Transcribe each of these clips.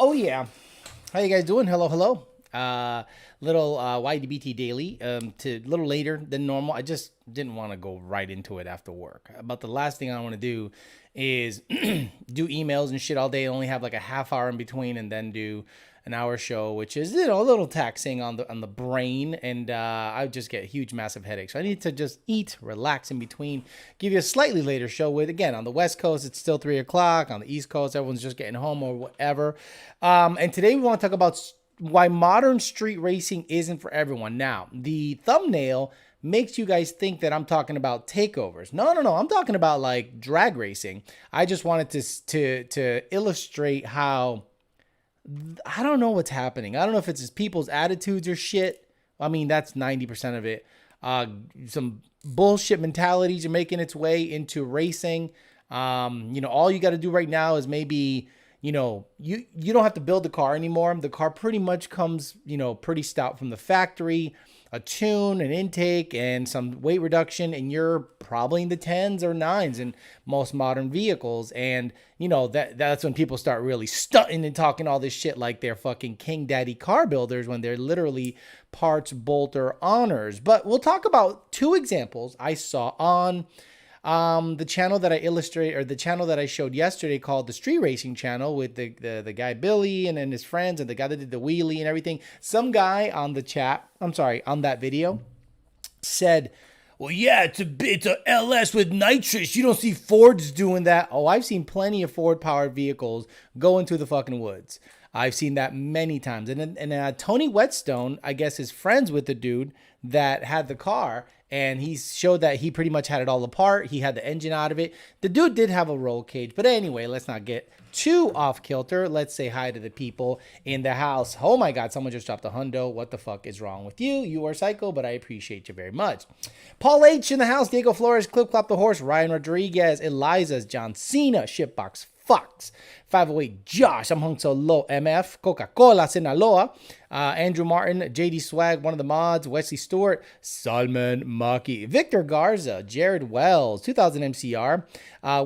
Oh yeah. How you guys doing? Hello, hello. Little YDBT daily. To a little later than normal. I just didn't want to go right into it after work. About the last thing I want to do is do emails and shit all day. Only have like a half hour in between, and then do an hour show, which is a little taxing on the brain, and I just get huge, massive headaches. So I need to just eat, relax in between. Give you a slightly later show with, again, on the West Coast it's still 3 o'clock. On the East Coast everyone's just getting home or whatever. And today we want to talk about why modern street racing isn't for everyone. Now, the thumbnail makes you guys think that I'm talking about takeovers. No. I'm talking about like drag racing. I just wanted to illustrate how I don't know what's happening. I don't know if it's just people's attitudes or shit. I mean, that's 90% of it. Some bullshit mentalities are making its way into racing. All you got to do right now is maybe, you don't have to build the car anymore. The car pretty much comes, pretty stout from the factory. A tune, an intake, and some weight reduction, and you're probably in the 10s or 9s in most modern vehicles. And that's when people start really stunting and talking all this shit like they're fucking king daddy car builders when they're literally parts bolter honors. But we'll talk about 2 examples I saw on the channel that I illustrate, or the channel that I showed yesterday, called the Street Racing Channel, with the guy Billy and his friends, and the guy that did the wheelie and everything. Some guy on on that video said, well, yeah, it's a LS with nitrous. You don't see Fords doing that. Oh, I've seen plenty of Ford powered vehicles go into the fucking woods. I've seen that many times. And Tony Whetstone, I guess, is friends with the dude that had the car, and he showed that he pretty much had it all apart. He had the engine out of it. The dude did have a roll cage. But anyway, let's not get too off kilter. Let's say hi to the people in the house. Oh my God, someone just dropped a hundo. What the fuck is wrong with you? You are psycho, but I appreciate you very much. Paul H in the house. Diego Flores, Clip Clop the Horse, Ryan Rodriguez, Eliza's, John Cena, Shipbox Fox, 508 Josh, I'm Hung So Low MF, Coca-Cola Sinaloa, Andrew Martin, JD Swag, one of the mods, Wesley Stewart, Salman Maki, Victor Garza, Jared Wells, 2000 MCR,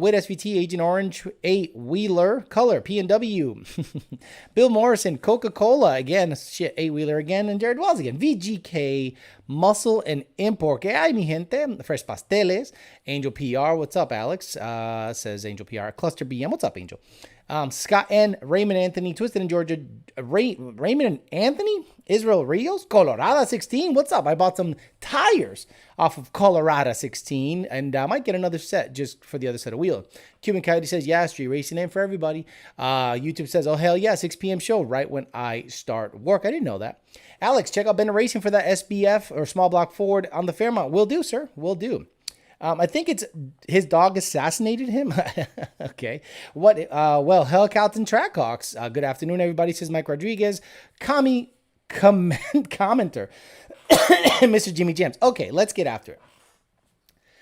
Wit SVT, Agent Orange, 8 Wheeler, Color, PNW, Bill Morrison, Coca-Cola again, 8 Wheeler again, and Jared Wells again, VGK, Muscle and Import, que hay mi gente, Fresh Pasteles, Angel PR, what's up Alex, says Angel PR, Cluster BM, what's up Angel? Scott N, Raymond Anthony, Twisted in Georgia, Raymond and Anthony, Israel Rios, Colorado 16. What's up? I bought some tires off of Colorado 16, and I might get another set just for the other set of wheels. Cuban Coyote says, yeah, street racing in for everybody. YouTube says, oh, hell yeah, 6 p.m. show right when I start work. I didn't know that. Alex, check out Bender Racing for that SBF or small block Ford on the Fairmont. Will do, sir. Will do. I think it's his dog assassinated him. Okay. Well, Hellcats and Trackhawks. Good afternoon, everybody, says Mike Rodriguez. Commenter. Mr. Jimmy Jams. Okay, let's get after it.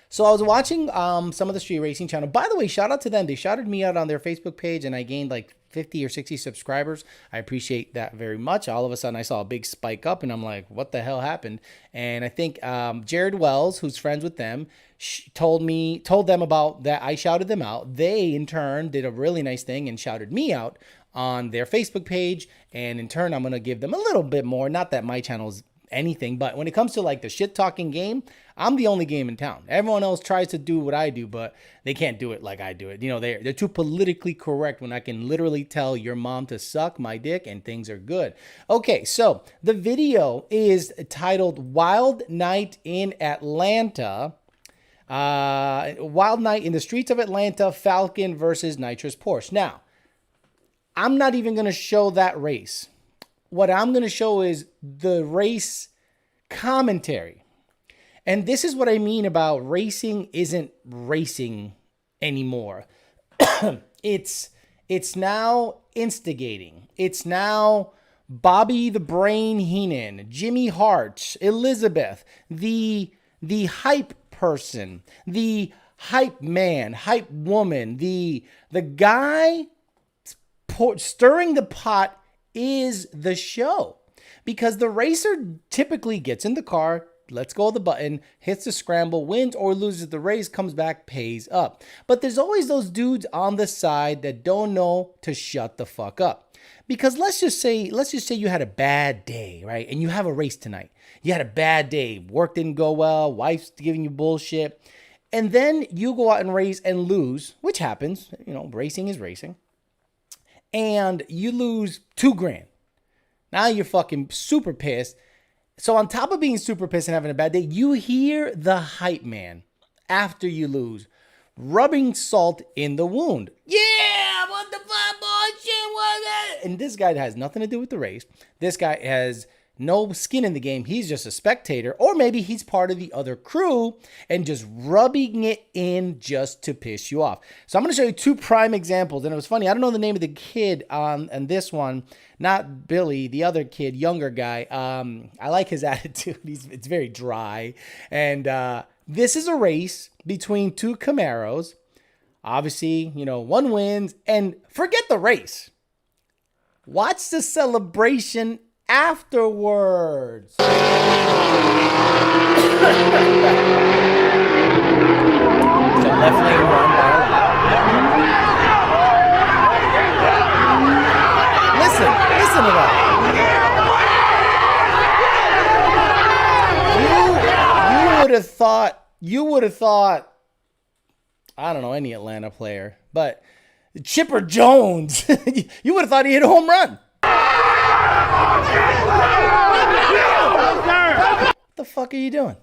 So I was watching some of the Street Racing channel. By the way, shout out to them. They shouted me out on their Facebook page, and I gained like 50 or 60 subscribers. I appreciate that very much. All of a sudden, I saw a big spike up, and I'm like, what the hell happened? And I think Jared Wells, who's friends with them, told them about that. I shouted them out. They, in turn, did a really nice thing and shouted me out on their Facebook page. And in turn, I'm going to give them a little bit more. Not that my channel is anything, but when it comes to like the shit talking game, I'm the only game in town. Everyone else tries to do what I do, but they can't do it like I do it. They're too politically correct when I can literally tell your mom to suck my dick and things are good. Okay, so the video is titled Wild Night in Atlanta. Wild Night in the Streets of Atlanta, Falcon versus Nitrous Porsche. Now, I'm not even going to show that race. What I'm going to show is the race commentary. And this is what I mean about racing isn't racing anymore. It's now instigating. It's now Bobby the Brain Heenan, Jimmy Hart, Elizabeth, the hype person, the hype man, hype woman, the guy stirring the pot is the show, because the racer typically gets in the car, lets go of the button, hits the scramble, wins or loses the race, comes back, pays up. But there's always those dudes on the side that don't know to shut the fuck up. Because let's just say you had a bad day, right? And you have a race tonight. You had a bad day. Work didn't go well. Wife's giving you bullshit. And then you go out and race and lose, which happens. You know, racing is racing. And you lose $2,000. Now you're fucking super pissed. So on top of being super pissed and having a bad day, you hear the hype man after you lose, rubbing salt in the wound. Yeah, what the fuck bullshit was that? And this guy has nothing to do with the race. This guy has no skin in the game. He's just a spectator, or maybe he's part of the other crew and just rubbing it in just to piss you off. So I'm going to show you 2 prime examples. And it was funny. I don't know the name of the kid on this one, not Billy, the other kid, younger guy. I like his attitude. It's very dry. And this is a race between 2 Camaros. Obviously, you know, one wins, and forget the race. Watch the celebration afterwards. The left lane run by a lap. Listen to that. You would have thought, I don't know, any Atlanta player, but Chipper Jones, you would have thought he hit a home run. What the fuck are you doing?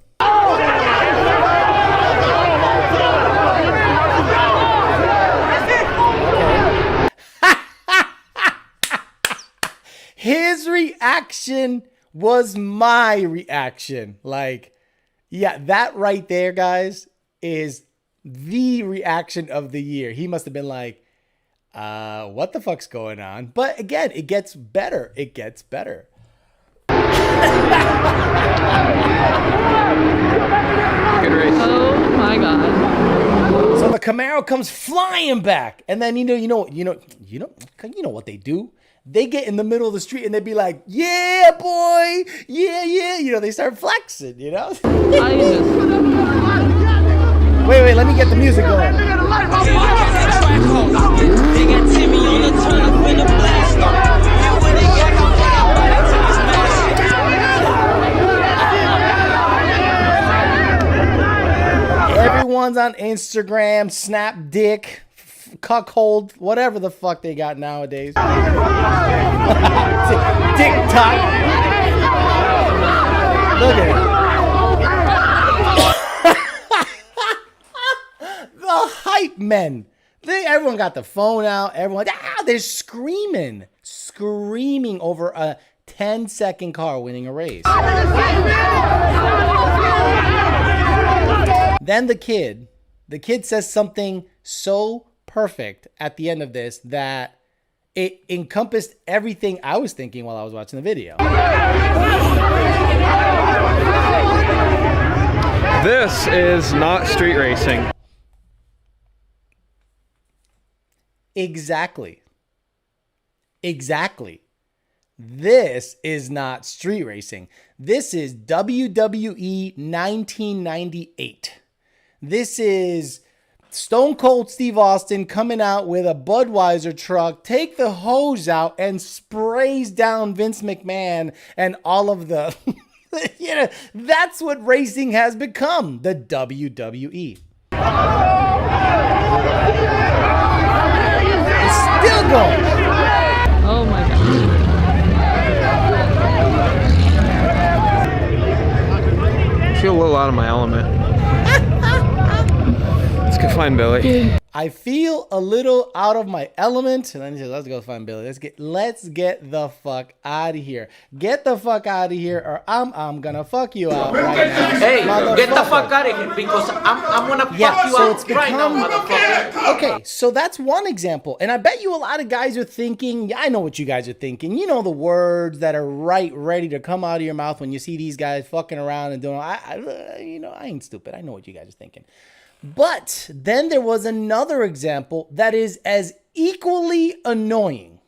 His reaction was my reaction. Like, yeah, that right there, guys, is the reaction of the year. He must have been like, what the fuck's going on? But again, it gets better. It gets better. Good race. Oh my God. So the Camaro comes flying back. And then, you know what they do? They get in the middle of the street and they'd be like, yeah, boy. Yeah. You know, they start flexing, you know? Wait, let me get the music going. Everyone's on Instagram, Snap Dick, Cuckold, whatever the fuck they got nowadays. TikTok. Look at it. The hype men. Everyone got the phone out. Everyone, they're screaming over a 10-second car winning a race. Then the kid says something so perfect at the end of this that it encompassed everything I was thinking while I was watching the video. This is not street racing. Exactly. This is not street racing. This is WWE 1998. This is Stone Cold Steve Austin coming out with a Budweiser truck, take the hose out and sprays down Vince McMahon and all of the, that's what racing has become, the WWE. It's still going. Oh my God. I feel a little out of my element. Let's go find Billy. I feel a little out of my element. And then he says, let's go find Billy. Let's get the fuck out of here. Get the fuck out of here or I'm gonna fuck you out right now. Hey, get the fuck out of here because I'm gonna fuck you out right now, motherfucker. Okay, so that's one example. And I bet you a lot of guys are thinking, I know what you guys are thinking. You know the words that are ready to come out of your mouth when you see these guys fucking around and doing, I ain't stupid. I know what you guys are thinking. But then there was another example that is as equally annoying.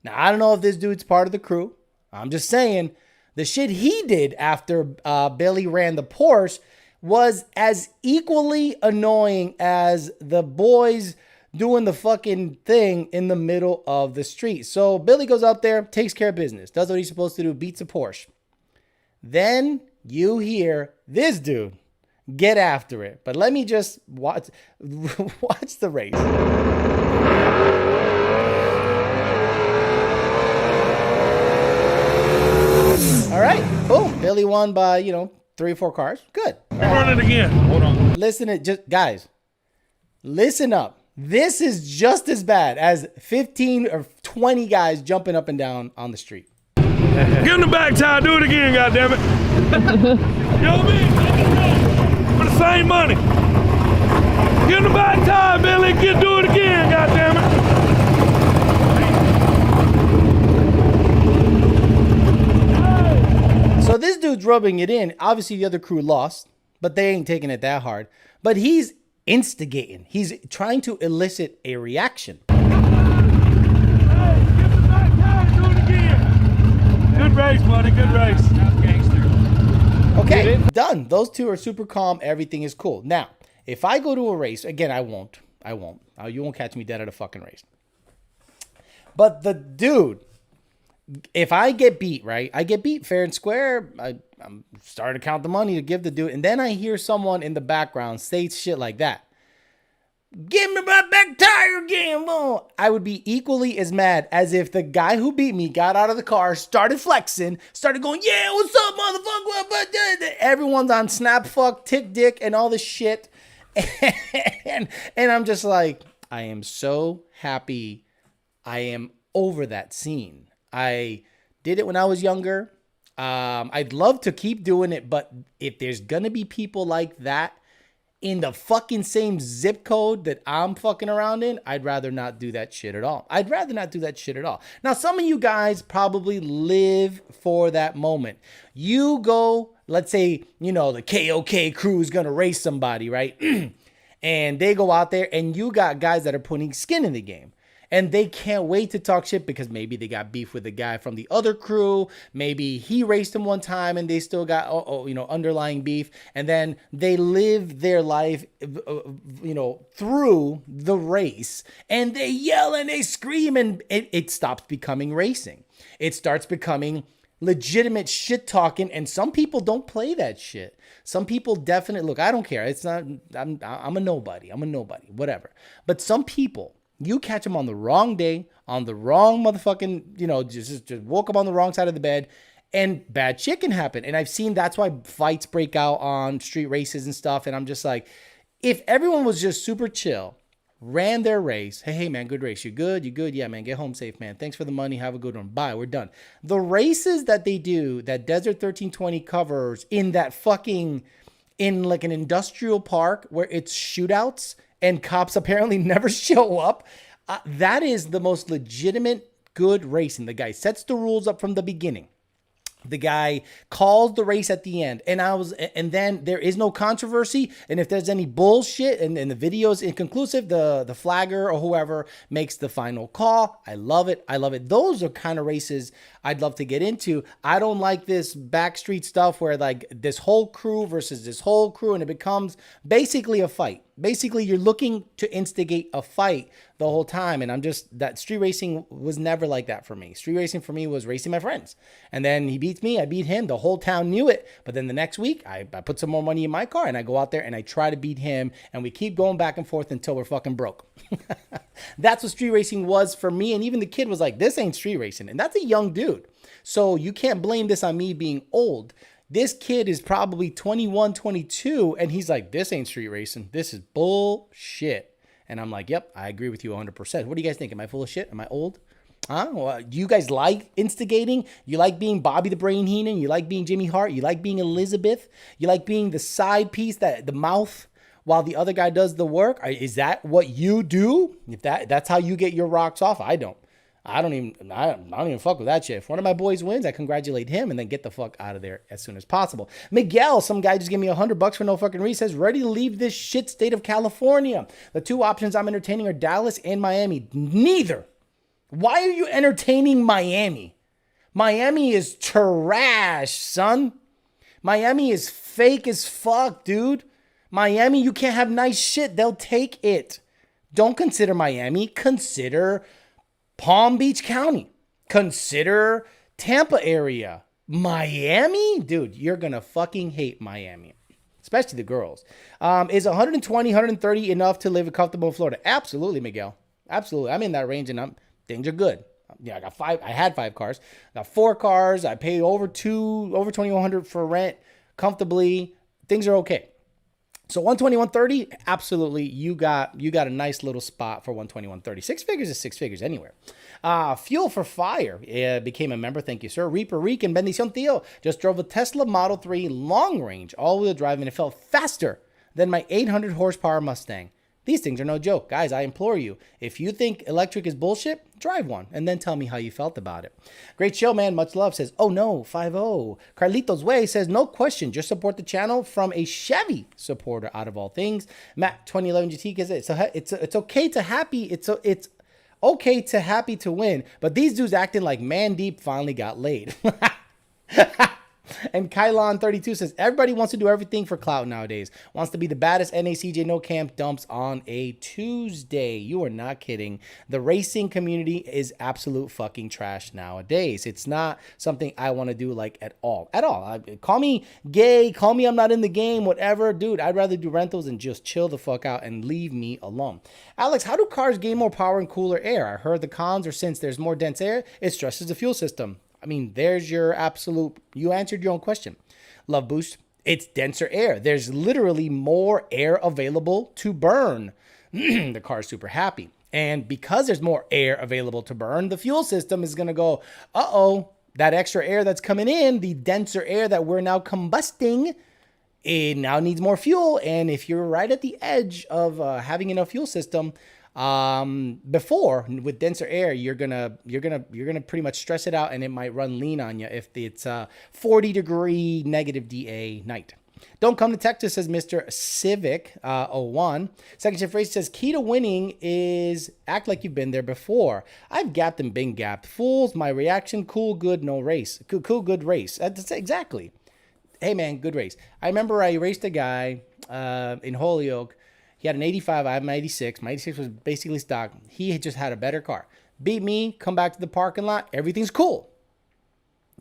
Now, I don't know if this dude's part of the crew. I'm just saying The shit he did after Billy ran the Porsche was as equally annoying as the boys doing the fucking thing in the middle of the street. So Billy goes out there, takes care of business, does what he's supposed to do, beats a Porsche. Then you hear this dude get after it. But let me just watch the race. All right, boom. Billy won by, 3 or 4 cars. Good. Run it again. Hold on. Guys, listen up. This is just as bad as 15 or 20 guys jumping up and down on the street. Get in the back tire, do it again, goddammit. You know what I mean? For the same money. Get in the back tire, Billy. Do it again, goddammit. So this dude's rubbing it in. Obviously, the other crew lost, but they ain't taking it that hard. But he's instigating. He's trying to elicit a reaction. Hey, get the back tire, do it again. Good race, buddy. Good race. Okay, done. Those two are super calm. Everything is cool. Now, if I go to a race, again, I won't. You won't catch me dead at a fucking race. But the dude, if I get beat, right? I get beat fair and square. I'm starting to count the money to give the dude. And then I hear someone in the background say shit like that. Give me my back tire again. I would be equally as mad as if the guy who beat me got out of the car, started flexing, started going, yeah, what's up, motherfucker? Everyone's on snap, fuck, tick, dick, and all this shit. And I'm just like, I am so happy. I am over that scene. I did it when I was younger. I'd love to keep doing it, but if there's gonna be people like that in the fucking same zip code that I'm fucking around in, I'd rather not do that shit at all. Now, some of you guys probably live for that moment. You go, let's say, the KOK crew is gonna race somebody, right? And they go out there and you got guys that are putting skin in the game. And they can't wait to talk shit because maybe they got beef with the guy from the other crew. Maybe he raced him one time and they still got, underlying beef. And then they live their life, through the race. And they yell and they scream and it stops becoming racing. It starts becoming legitimate shit talking. And some people don't play that shit. Some people definitely, look, I don't care. It's not, I'm a nobody. Whatever. But some people, you catch them on the wrong day, on the wrong motherfucking, just woke up on the wrong side of the bed, and bad shit can happen. And I've seen that's why fights break out on street races and stuff. And I'm just like, if everyone was just super chill, ran their race, hey man, good race. You good? Yeah, man, get home safe, man. Thanks for the money. Have a good one. Bye. We're done. The races that they do, that Desert 1320 covers in that fucking, in like an industrial park where it's shootouts, and cops apparently never show up. That is the most legitimate good racing. The guy sets the rules up from the beginning. The guy calls the race at the end. And then there is no controversy. And if there's any bullshit and the video is inconclusive, the flagger or whoever makes the final call. I love it. Those are kind of races I'd love to get into. I don't like this backstreet stuff where like this whole crew versus this whole crew and it becomes basically a fight. Basically, you're looking to instigate a fight the whole time. And that street racing was never like that for me. Street racing for me was racing my friends. And then he beats me, I beat him. The whole town knew it. But then the next week, I put some more money in my car and I go out there and I try to beat him. And we keep going back and forth until we're fucking broke. That's what street racing was for me. And even the kid was like, this ain't street racing. And that's a young dude. So you can't blame this on me being old. This kid is probably 21, 22, and he's like, this ain't street racing. This is bullshit. And I'm like, yep, I agree with you 100%. What do you guys think? Am I full of shit? Am I old? Well, do you guys like instigating? You like being Bobby the Brain Heenan? You like being Jimmy Hart? You like being Elizabeth? You like being the side piece, the mouth, while the other guy does the work? Is that what you do? If that's how you get your rocks off, I don't even fuck with that shit. If one of my boys wins, I congratulate him and then get the fuck out of there as soon as possible. Miguel, some guy just gave me $100 for no fucking reason, says, ready to leave this shit state of California. The two options I'm entertaining are Dallas and Miami. Neither. Why are you entertaining Miami? Miami is trash, son. Miami is fake as fuck, dude. Miami, you can't have nice shit. They'll take it. Don't consider Miami. Consider Palm Beach County. Consider Tampa area. Miami? Dude, you're going to fucking hate Miami. Especially the girls. Is 120, 130 enough to live comfortable in Florida? Absolutely, Miguel. Absolutely. I'm in that range and things are good. Yeah, I had 5 cars. I got 4 cars. I pay over 2,100 for rent comfortably. Things are okay. So 120, 130, absolutely. You got a nice little spot for 120, 130. 6 figures is 6 figures anywhere. Fuel for Fire became a member. Thank you, sir. Reaper Rican, bendición tío. Just drove a Tesla Model 3 long range, all-wheel drive, and it felt faster than my 800 horsepower Mustang. These things are no joke. Guys, I implore you, if you think electric is bullshit, drive one and then tell me how you felt about it. Great show, man. Much love. Says, oh no, 5-0. Carlitos Way says, no question. Just support the channel from a Chevy supporter out of all things. Matt 2011 GT says, it's okay to happy. It's okay to happy to win. But these dudes acting like Mandeep finally got laid. And Kylon32 says, everybody wants to do everything for Clout nowadays. Wants to be the baddest NACJ no camp dumps on a Tuesday. You are not kidding. The racing community is absolute fucking trash nowadays. It's not something I want to do like at all. At all. Call me gay. Call me I'm not in the game. Whatever. Dude, I'd rather do rentals and just chill the fuck out and leave me alone. Alex, how do cars gain more power and cooler air? I heard the cons are since there's more dense air, it stresses the fuel system. I mean, there's your absolute, you answered your own question. Love Boost, it's denser air. There's literally more air available to burn. The car's super happy. And because there's more air available to burn, the fuel system is going to go, uh-oh, that extra air that's coming in, the denser air that we're now combusting, it now needs more fuel. And if you're right at the edge of having enough fuel system, before with denser air, you're gonna pretty much stress it out and it might run lean on you if it's 40 degree negative DA night. Don't come to Texas, says Mr. Civic 01. Second shift race says key to winning is act like you've been there before. I've gapped and been gapped. Fools, my reaction, cool, good, no race. Cool, good race. That's exactly. Hey man, good race. I remember I raced a guy in Holyoke. He had an 85, I have an 86. My 86 was basically stock. He just had a better car. Beat me, come back to the parking lot, everything's cool.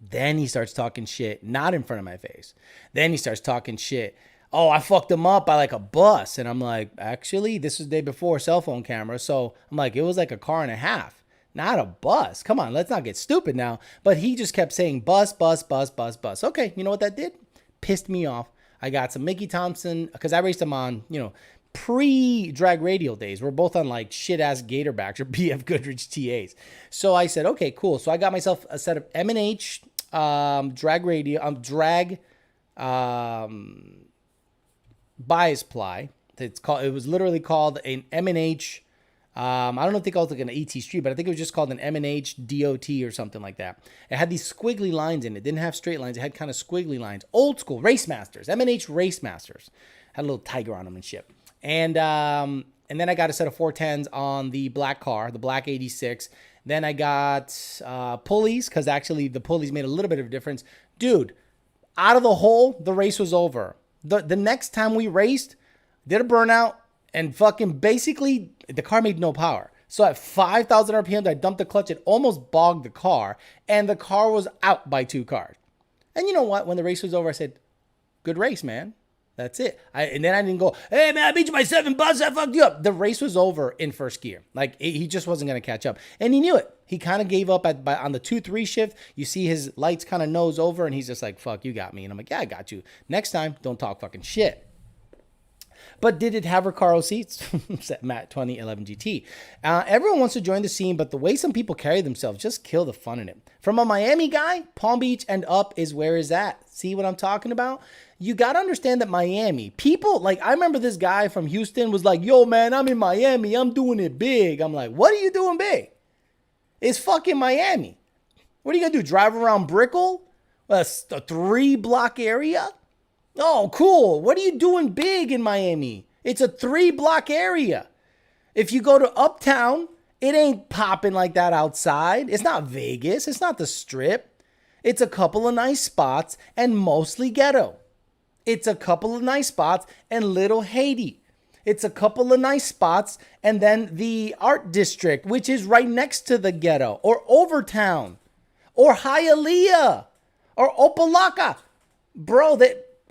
Then he starts talking shit, not in front of my face. Then he starts talking shit. Oh, I fucked him up by like a bus. And I'm like, actually, this was the day before cell phone camera. So I'm like, it was like a car and a half, not a bus. Come on, let's not get stupid now. But he just kept saying bus, bus, bus, bus, bus. Okay, you know what that did? Pissed me off. I got some Mickey Thompson, because I raced him on, pre-drag radial days. We're both on like shit-ass Gatorbacks or BF Goodrich TAs. So I said, okay, cool. So I got myself a set of M&H drag bias ply. It was literally called an M&H. I don't know if they called it like an AT Street, but I think it was just called an M&H DOT or something like that. It had these squiggly lines in it. It didn't have straight lines. It had kind of squiggly lines. Old school Race Masters, M&H Race Masters. Had a little tiger on them and shit. And then I got a set of 410s on the black car, the black 86. Then I got pulleys, because actually the pulleys made a little bit of a difference. Dude, out of the hole, the race was over. The next time we raced, did a burnout, and fucking basically the car made no power. So at 5,000 RPM, I dumped the clutch. It almost bogged the car, and the car was out by 2 cars. And you know what? When the race was over, I said, good race, man. That's it. And then I didn't go, hey, man, I beat you by 7 bucks. I fucked you up. The race was over in first gear. Like, he just wasn't going to catch up. And he knew it. He kind of gave up on the 2-3 shift. You see his lights kind of nose over, and he's just like, fuck, you got me. And I'm like, yeah, I got you. Next time, don't talk fucking shit. But did it have Recaro seats? Matt 2011 GT. Everyone wants to join the scene, but the way some people carry themselves just kill the fun in it. From a Miami guy, Palm Beach and up is where is that? See what I'm talking about? You got to understand that Miami, people, like I remember this guy from Houston was like, yo, man, I'm in Miami. I'm doing it big. I'm like, what are you doing big? It's fucking Miami. What are you going to do? Drive around Brickell? A 3-block area? Oh, cool. What are you doing big in Miami? It's a 3-block area. If you go to Uptown, it ain't popping like that outside. It's not Vegas. It's not the Strip. It's a couple of nice spots and mostly ghetto. It's a couple of nice spots and Little Haiti. It's a couple of nice spots and then the art district, which is right next to the ghetto, or Overtown, or Hialeah, or Opelika. Bro,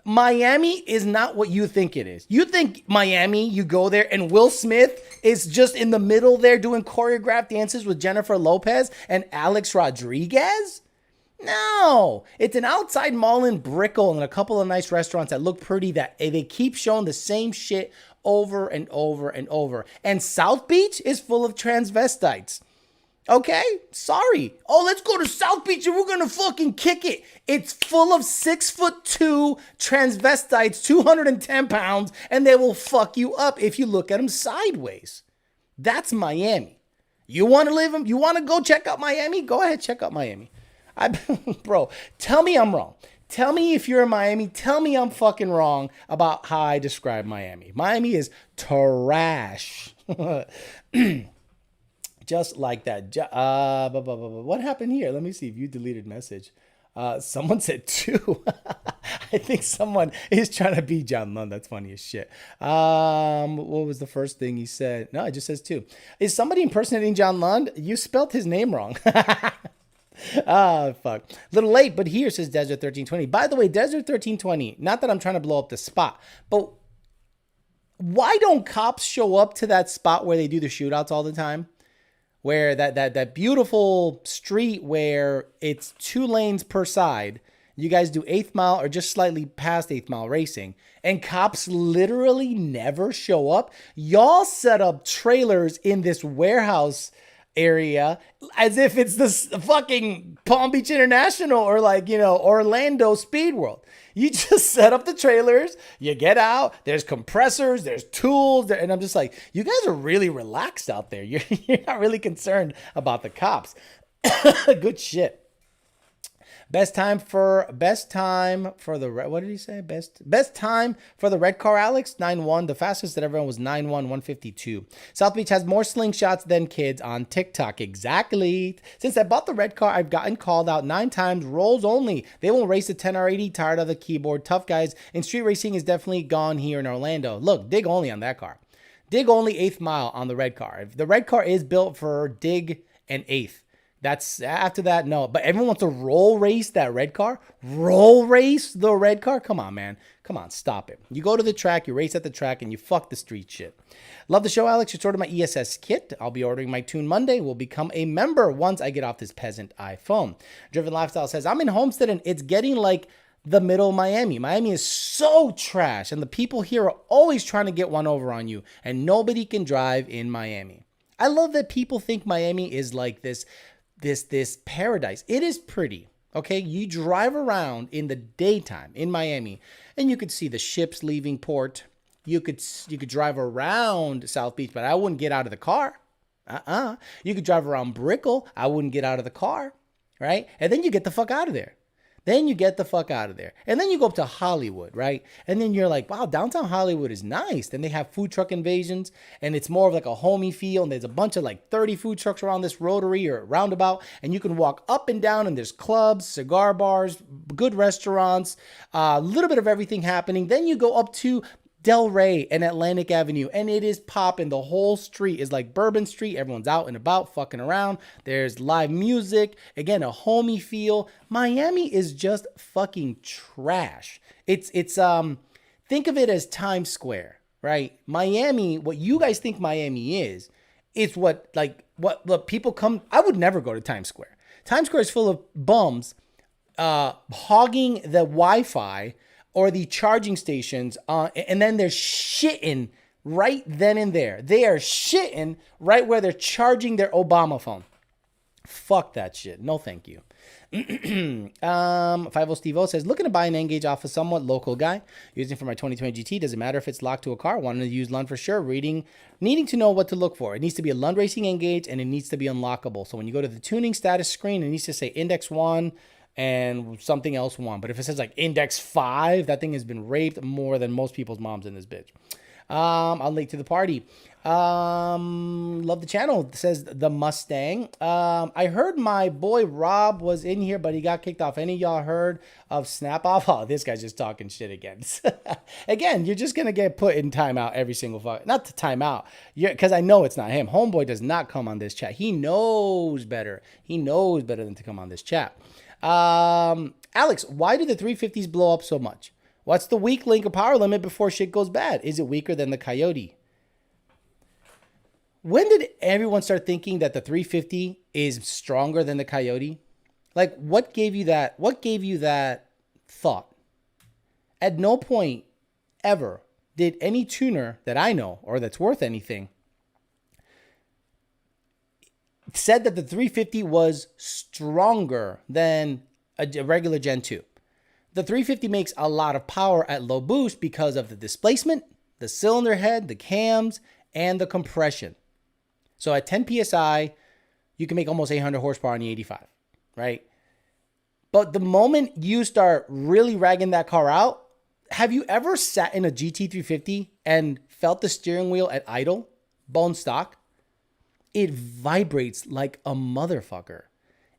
Miami is not what you think it is. You think Miami, you go there and Will Smith is just in the middle there doing choreographed dances with Jennifer Lopez and Alex Rodriguez? No, it's an outside mall in Brickell and a couple of nice restaurants that look pretty that they keep showing the same shit over and over and over. And South Beach is full of transvestites. Okay, sorry. Oh, let's go to South Beach and we're gonna fucking kick it. It's full of 6'2" transvestites, 210 pounds, and they will fuck you up if you look at them sideways. That's Miami. You want to live? You want to go check out Miami? Go ahead, check out Miami. Bro, tell me I'm wrong. Tell me if you're in Miami. Tell me I'm fucking wrong about how I describe Miami. Miami is trash. Just like that. What happened here? Let me see. View deleted message. Someone said 2. I think someone is trying to be John Lund. That's funny as shit. What was the first thing he said? No, it just says 2. Is somebody impersonating John Lund? You spelt his name wrong. Fuck. Little late, but here, says Desert 1320. By the way, Desert 1320, not that I'm trying to blow up the spot, but why don't cops show up to that spot where they do the shootouts all the time? Where that beautiful street where it's 2 lanes per side. You guys do 8th Mile or just slightly past 8th Mile racing. And cops literally never show up. Y'all set up trailers in this warehouse area as if it's this fucking Palm Beach International or Orlando Speed World. You just set up the trailers, you get out, there's compressors, there's tools, and I'm just like, you guys are really relaxed out there. You're not really concerned about the cops. Good shit. Best time for the what did he say? Best time for the red car, Alex, 9-1. The fastest that everyone was 9-1, 152. South Beach has more slingshots than kids on TikTok. Exactly. Since I bought the red car, I've gotten called out 9 times. Rolls only. They won't race a 10R80. Tired of the keyboard. Tough guys. And street racing is definitely gone here in Orlando. Look, dig only on that car. Dig only 8th Mile on the red car. If the red car is built for dig and 8th. That's after that, no. But everyone wants to roll race that red car? Roll race the red car? Come on, man. Come on, stop it. You go to the track, you race at the track, and you fuck the street shit. Love the show, Alex. Just ordered my ESS kit. I'll be ordering my tune Monday. Will become a member once I get off this peasant iPhone. Driven Lifestyle says, I'm in Homestead, and it's getting like the middle of Miami. Miami is so trash, and the people here are always trying to get one over on you, and nobody can drive in Miami. I love that people think Miami is like this paradise. It is pretty. Okay, you drive around in the daytime in Miami and you could see the ships leaving port. You could drive around South Beach, but I wouldn't get out of the car. You could drive around Brickell. I wouldn't get out of the car, right? And then you get the fuck out of there. And then you go up to Hollywood, right? And then you're like, wow, downtown Hollywood is nice. Then they have food truck invasions, and it's more of like a homey feel. And there's a bunch of like 30 food trucks around this rotary or roundabout. And you can walk up and down, and there's clubs, cigar bars, good restaurants, a little bit of everything happening. Then you go up to Del Rey and Atlantic Avenue, and it is popping. The whole street is like Bourbon Street. Everyone's out and about fucking around. There's live music. Again, a homey feel. Miami is just fucking trash. It's think of it as Times Square, right? Miami, what you guys think Miami is, it's what people come. I would never go to Times Square. Times Square is full of bums hogging the Wi-Fi or the charging stations, and then they're shitting right then and there. They are shitting right where they're charging their Obama phone. Fuck that shit. No, thank you. 50 Steve O says, looking to buy an N-Gauge off a somewhat local guy. Using for my 2020 GT. Doesn't matter if it's locked to a car. Wanted to use Lund for sure. Needing to know what to look for. It needs to be a Lund Racing N-Gauge, and it needs to be unlockable. So when you go to the tuning status screen, it needs to say Index 1, and something else 1. But if it says like Index 5, that thing has been raped more than most people's moms in this bitch. I'll late to the party. Love the channel. It says the Mustang. I heard my boy Rob was in here, but he got kicked off. Any of y'all heard of Snap Off? Oh, this guy's just talking shit again. Again, you're just gonna get put in timeout every single fuck. Not the timeout, because I know it's not him. Homeboy does not come on this chat. He knows better. He knows better than to come on this chat. Alex, why do the 350s blow up so much? What's the weak link of power limit before shit goes bad? Is it weaker than the Coyote? When did everyone start thinking that the 350 is stronger than the Coyote? Like, what gave you that? What gave you that thought? At no point ever did any tuner that I know or that's worth anything said that the 350 was stronger than a regular Gen 2. The 350 makes a lot of power at low boost because of the displacement, the cylinder head, the cams, and the compression. So at 10 PSI, you can make almost 800 horsepower on the 85, right? But the moment you start really ragging that car out, have you ever sat in a GT350 and felt the steering wheel at idle, bone stock? It vibrates like a motherfucker.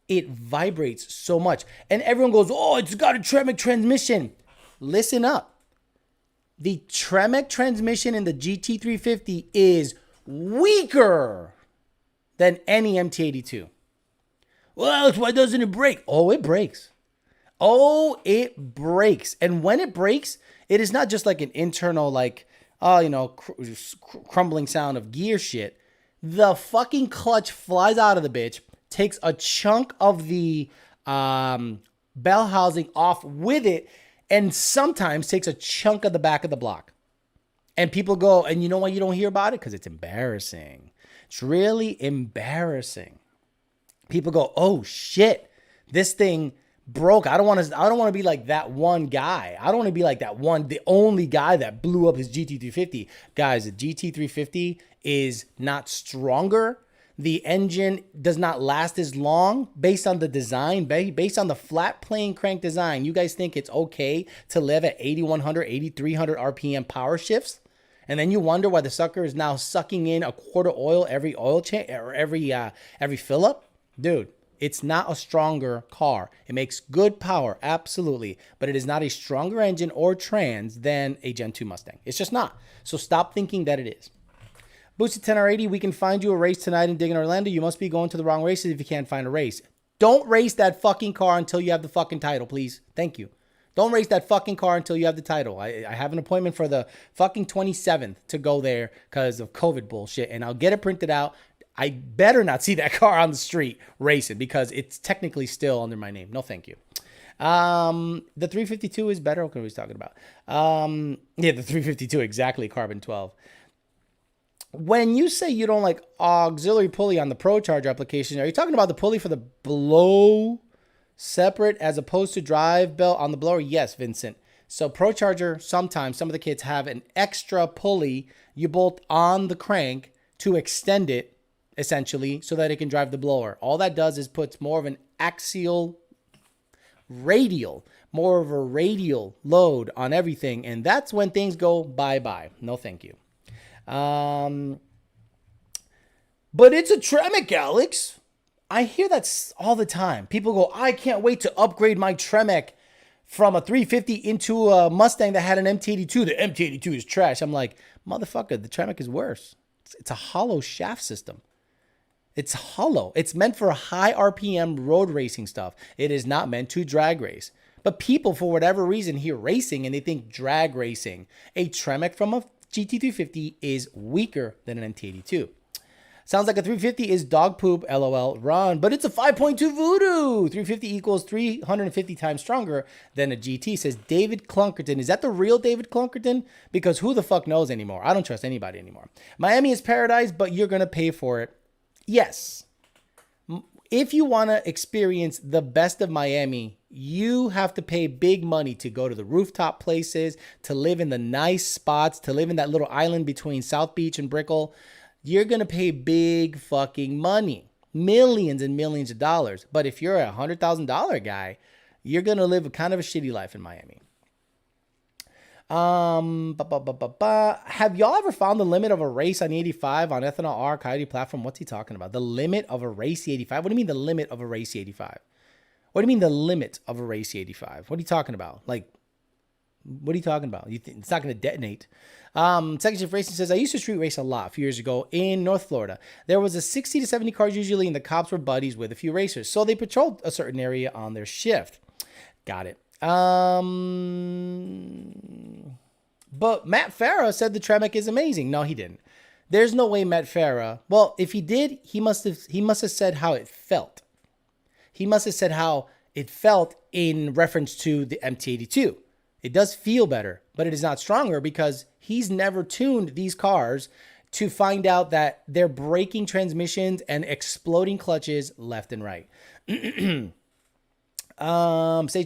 It vibrates so much. And everyone goes, oh, it's got a Tremec transmission. Listen up. The Tremec transmission in the GT350 is weaker than any MT82. Well, Alex, why doesn't it break? Oh, it breaks. Oh, it breaks. And when it breaks, it is not just like an internal, like, crumbling sound of gear shit. The fucking clutch flies out of the bitch, takes a chunk of the bell housing off with it, and sometimes takes a chunk of the back of the block. And people go, and you know why you don't hear about it? Because it's embarrassing. It's really embarrassing. People go, oh shit, this thing broke. I don't want to be like that one guy. I don't want to be like the only guy that blew up his GT350. Guys, the GT350 is not stronger. The engine does not last as long based on the design, based on the flat plane crank design. You guys think it's okay to live at 8,100, 8,300 RPM power shifts? And then you wonder why the sucker is now sucking in a quart of oil every oil change or every fill up? Dude, it's not a stronger car. It makes good power, absolutely. But it is not a stronger engine or trans than a Gen 2 Mustang. It's just not. So stop thinking that it is. Boosted 10R80, we can find you a race tonight in Digging Orlando. You must be going to the wrong races if you can't find a race. Don't race that fucking car until you have the fucking title, please. Thank you. Don't race that fucking car until you have the title. I have an appointment for the fucking 27th to go there because of COVID bullshit, and I'll get it printed out. I better not see that car on the street racing because it's technically still under my name. No, thank you. The 352 is better. What are we talking about? Yeah, the 352, exactly, carbon 12. When you say you don't like auxiliary pulley on the Pro Charger application, are you talking about the pulley for the blow separate as opposed to drive belt on the blower? Yes, Vincent. So Pro Charger, sometimes some of the kits have an extra pulley you bolt on the crank to extend it, essentially, so that it can drive the blower. All that does is puts more of an more of a radial load on everything, and that's when things go bye-bye. No, thank you. But it's a Tremec, Alex. I hear that all the time. People go, I can't wait to upgrade my Tremec from a 350 into a Mustang that had an MT82. The MT82 is trash. I'm like, motherfucker, the Tremec is worse. It's a hollow shaft system. It's hollow. It's meant for high RPM road racing stuff. It is not meant to drag race. But people, for whatever reason, hear racing and they think drag racing. A Tremec from a GT350 is weaker than an MT82. Sounds like a 350 is dog poop, LOL, run, but it's a 5.2 Voodoo. 350 equals 350 times stronger than a GT, says David Clunkerton. Is that the real David Clunkerton? Because who the fuck knows anymore? I don't trust anybody anymore. Miami is paradise, but you're going to pay for it. Yes. If you want to experience the best of Miami, you have to pay big money to go to the rooftop places, to live in the nice spots, to live in that little island between South Beach and Brickell. You're going to pay big fucking money, millions and millions of dollars. But if you're a $100,000 guy, you're going to live a kind of a shitty life in Miami. Have y'all ever found the limit of a race on the 85 on Ethanol R Coyote platform? What's he talking about? The limit of a race 85? What do you mean the limit of a race 85? What do you mean the limit of a race 85? What are you talking about? Like, what are you talking about? You think it's not going to detonate? Second Shift Racing says, I used to street race a lot a few years ago in North Florida. There was a 60 to 70 cars usually, and the cops were buddies with a few racers. So they patrolled a certain area on their shift. Got it. But Matt Farah said the Tremec is amazing. No, he didn't. There's no way Matt Farah. Well, if he did, he must have said how it felt. He must have said how it felt in reference to the MT82. It does feel better, but it is not stronger because he's never tuned these cars to find out that they're breaking transmissions and exploding clutches left and right. Stage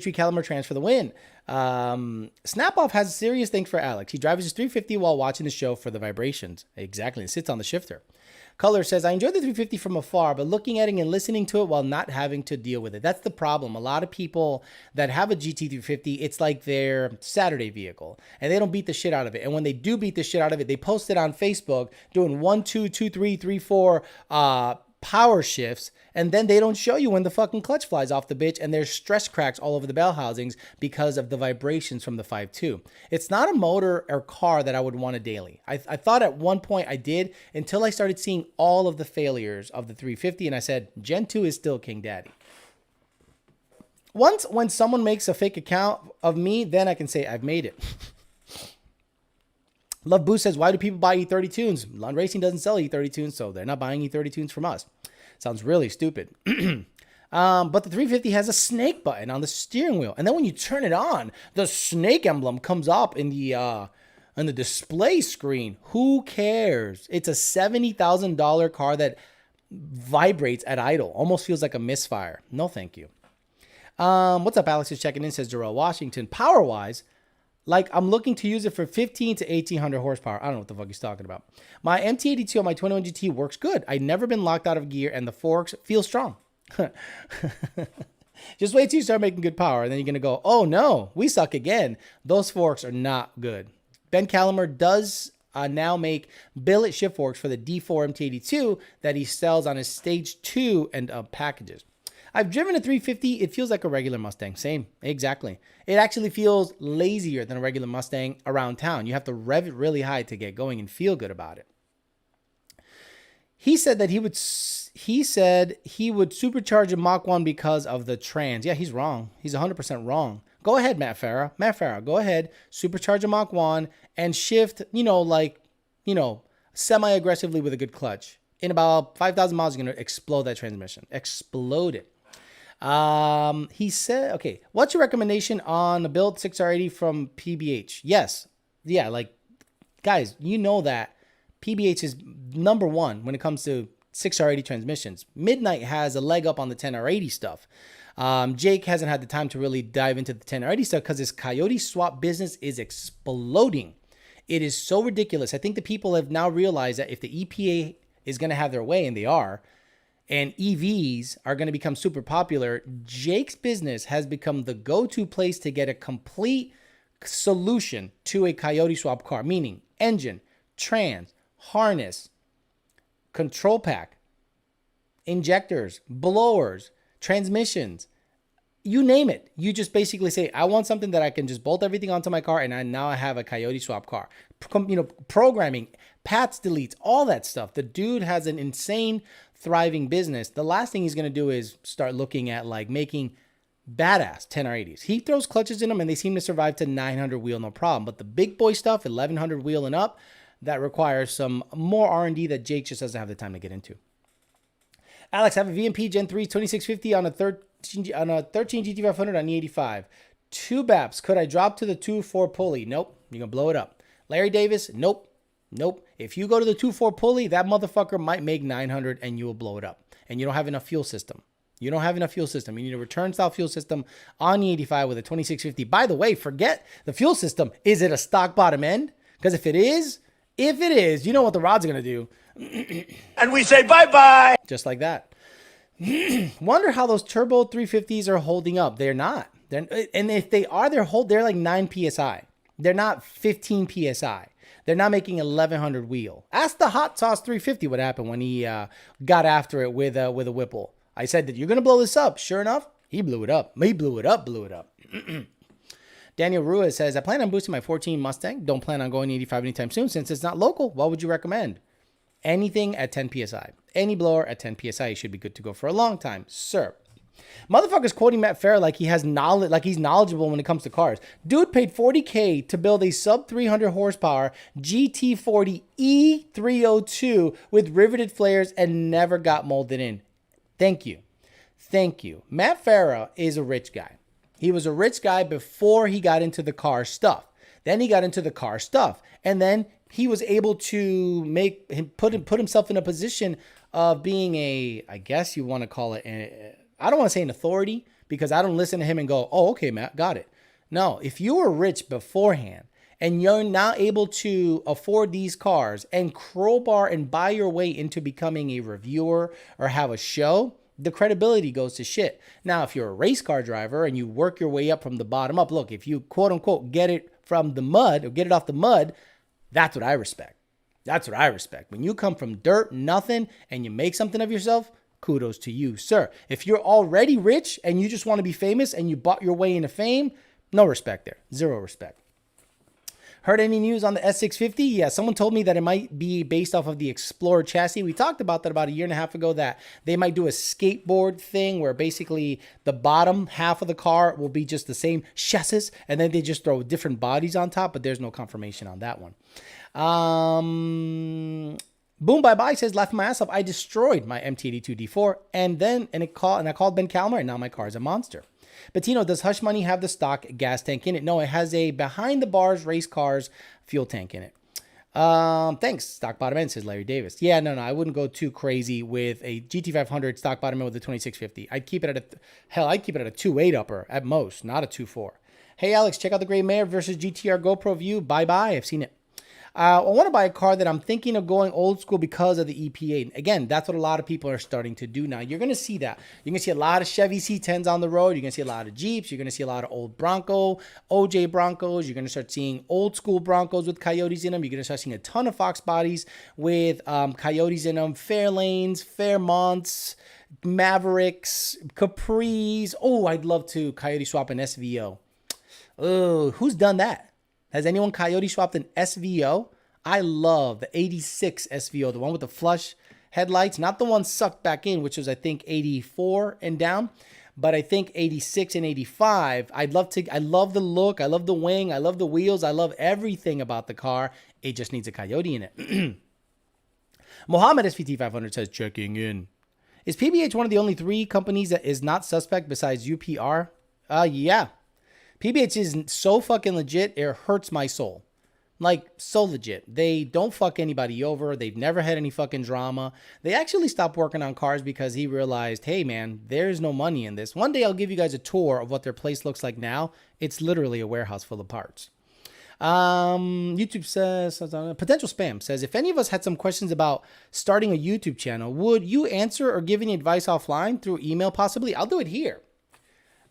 3 Caliber Trans for the win. Snap-off has a serious thing for Alex. He drives his 350 while watching the show for the vibrations. Exactly. It sits on the shifter. Color says, I enjoy the 350 from afar, but looking at it and listening to it while not having to deal with it. That's the problem. A lot of people that have a GT350, it's like their Saturday vehicle, and they don't beat the shit out of it. And when they do beat the shit out of it, they post it on Facebook doing 1, 2, 2, 3, 3, 4 power shifts, and then they don't show you when the fucking clutch flies off the bitch and there's stress cracks all over the bell housings because of the vibrations from the 5.2. It's not a motor or car that I would want a daily. I thought at one point I did until I started seeing all of the failures of the 350, and I said, Gen 2 is still King Daddy. Once when someone makes a fake account of me, then I can say I've made it. Love Boost says, why do people buy E30 tunes? Lawn Racing doesn't sell E30 tunes, so they're not buying E30 tunes from us. Sounds really stupid. But the 350 has a snake button on the steering wheel. And then when you turn it on, the snake emblem comes up in the display screen. Who cares? It's a $70,000 car that vibrates at idle. Almost feels like a misfire. No, thank you. What's up? Alex is checking in, says Jarrell Washington. Power-wise, like, I'm looking to use it for 15 to 1800 horsepower. I don't know what the fuck he's talking about. My MT82 on my 21 GT works good. I've never been locked out of gear, and the forks feel strong. Just wait till you start making good power, and then you're going to go, oh, no, we suck again. Those forks are not good. Ben Calimer does now make billet shift forks for the D4 MT82 that he sells on his Stage 2 and packages. I've driven a 350. It feels like a regular Mustang. Same. Exactly. It actually feels lazier than a regular Mustang around town. You have to rev it really high to get going and feel good about it. He said that he would supercharge a Mach 1 because of the trans. Yeah, he's wrong. He's 100% wrong. Go ahead, Matt Farah. Matt Farah, go ahead. Supercharge a Mach 1 and shift, semi-aggressively with a good clutch. In about 5,000 miles, you're going to explode that transmission. Explode it. He said, okay, what's your recommendation on a build 6R80 from PBH? Yes. Yeah, guys, you know that PBH is number one when it comes to 6R80 transmissions. Midnight has a leg up on the 10R80 stuff. Jake hasn't had the time to really dive into the 10R80 stuff because his Coyote swap business is exploding. It is so ridiculous. I think the people have now realized that if the EPA is going to have their way, and they are, and EVs are going to become super popular, Jake's business has become the go-to place to get a complete solution to a Coyote swap car, meaning engine, trans, harness, control pack, injectors, blowers, transmissions, you name it. You just basically say, I want something that I can just bolt everything onto my car, and now I have a Coyote swap car. Programming, Pats, deletes, all that stuff. The dude has an insane, thriving business. The last thing he's going to do is start looking at making badass 10R80s. He throws clutches in them and they seem to survive to 900 wheel, no problem. But the big boy stuff, 1100 wheel and up, that requires some more R&D that Jake just doesn't have the time to get into. Alex, I have a VMP Gen 3 2650 on a 13 GT500 on E85. 2 BAPs. Could I drop to the 2.4 pulley? Nope. You're going to blow it up. Larry Davis? Nope. If you go to the 2.4 pulley, that motherfucker might make 900 and you will blow it up. And you don't have enough fuel system. You need a return style fuel system on E85 with a 2650. By the way, forget the fuel system. Is it a stock bottom end? Because if it is, you know what the rod's going to do. And we say bye-bye. Just like that. Wonder how those turbo 350s are holding up. They're not. And if they are, they're like 9 PSI. They're not 15 PSI. They're not making 1100 wheel. Ask the Hot Sauce 350 what happened when he got after it with a Whipple. I said that you're going to blow this up. Sure enough, he blew it up. He blew it up. Daniel Ruiz says, I plan on boosting my 14 Mustang. Don't plan on going 85 anytime soon since it's not local. What would you recommend? Anything at 10 PSI. Any blower at 10 PSI. You should be good to go for a long time, sir. Motherfucker's quoting Matt Farah like he has knowledge, like he's knowledgeable when it comes to cars. Dude paid $40K to build a sub 300 horsepower GT40 E302 with riveted flares and never got molded in. Thank you. Matt Farah is a rich guy. He was a rich guy before he got into the car stuff. Then he got into the car stuff, and then he was able to put himself in a position of being I guess you want to call it. I don't want to say an authority because I don't listen to him and go, oh, okay, Matt, got it. No, if you were rich beforehand and you're now able to afford these cars and crowbar and buy your way into becoming a reviewer or have a show, the credibility goes to shit. Now, if you're a race car driver and you work your way up from the bottom up, look, if you quote unquote get it from the mud or get it off the mud, that's what I respect. When you come from dirt, nothing, and you make something of yourself, kudos to you, sir. If you're already rich and you just want to be famous and you bought your way into fame, no respect there. Zero respect. Heard any news on the S650? Yeah, someone told me that it might be based off of the Explorer chassis. We talked about that about a year and a half ago, that they might do a skateboard thing where basically the bottom half of the car will be just the same chassis and then they just throw different bodies on top, but there's no confirmation on that one. Boom Bye Bye says, laughing my ass off, I destroyed my MT82 D4 and I called Ben Calmer and now my car is a monster. Bettino, does Hush Money have the stock gas tank in it? No, it has a behind the bars race cars fuel tank in it. Thanks. Stock bottom end, says Larry Davis. Yeah, no, I wouldn't go too crazy with a GT500 stock bottom end with a 2650. I'd keep it at a 2.8 upper at most, not a 2.4. Hey Alex, check out the Gray Mare versus GTR GoPro View. Bye bye. I've seen it. I want to buy a car that I'm thinking of going old school because of the EPA. Again, that's what a lot of people are starting to do now. You're going to see that. You're going to see a lot of Chevy C10s on the road. You're going to see a lot of Jeeps. You're going to see a lot of old Bronco, OJ Broncos. You're going to start seeing old school Broncos with Coyotes in them. You're going to start seeing a ton of Fox bodies with Coyotes in them. Fairlanes, Fairmonts, Mavericks, Capris. Oh, I'd love to Coyote swap an SVO. Oh, who's done that? Has anyone Coyote swapped an SVO? I love the 86 SVO, the one with the flush headlights, not the one sucked back in, which was, I think, 84 and down, but I think 86 and 85. I love the look. I love the wing. I love the wheels. I love everything about the car. It just needs a Coyote in it. Mohammed SVT 500 says, checking in. Is PBH one of the only 3 companies that is not suspect besides UPR? Yeah. PBH is so fucking legit, it hurts my soul. Like, so legit. They don't fuck anybody over. They've never had any fucking drama. They actually stopped working on cars because he realized, hey, man, there's no money in this. One day I'll give you guys a tour of what their place looks like now. It's literally a warehouse full of parts. YouTube says, potential spam says, if any of us had some questions about starting a YouTube channel, would you answer or give any advice offline through email possibly? I'll do it here.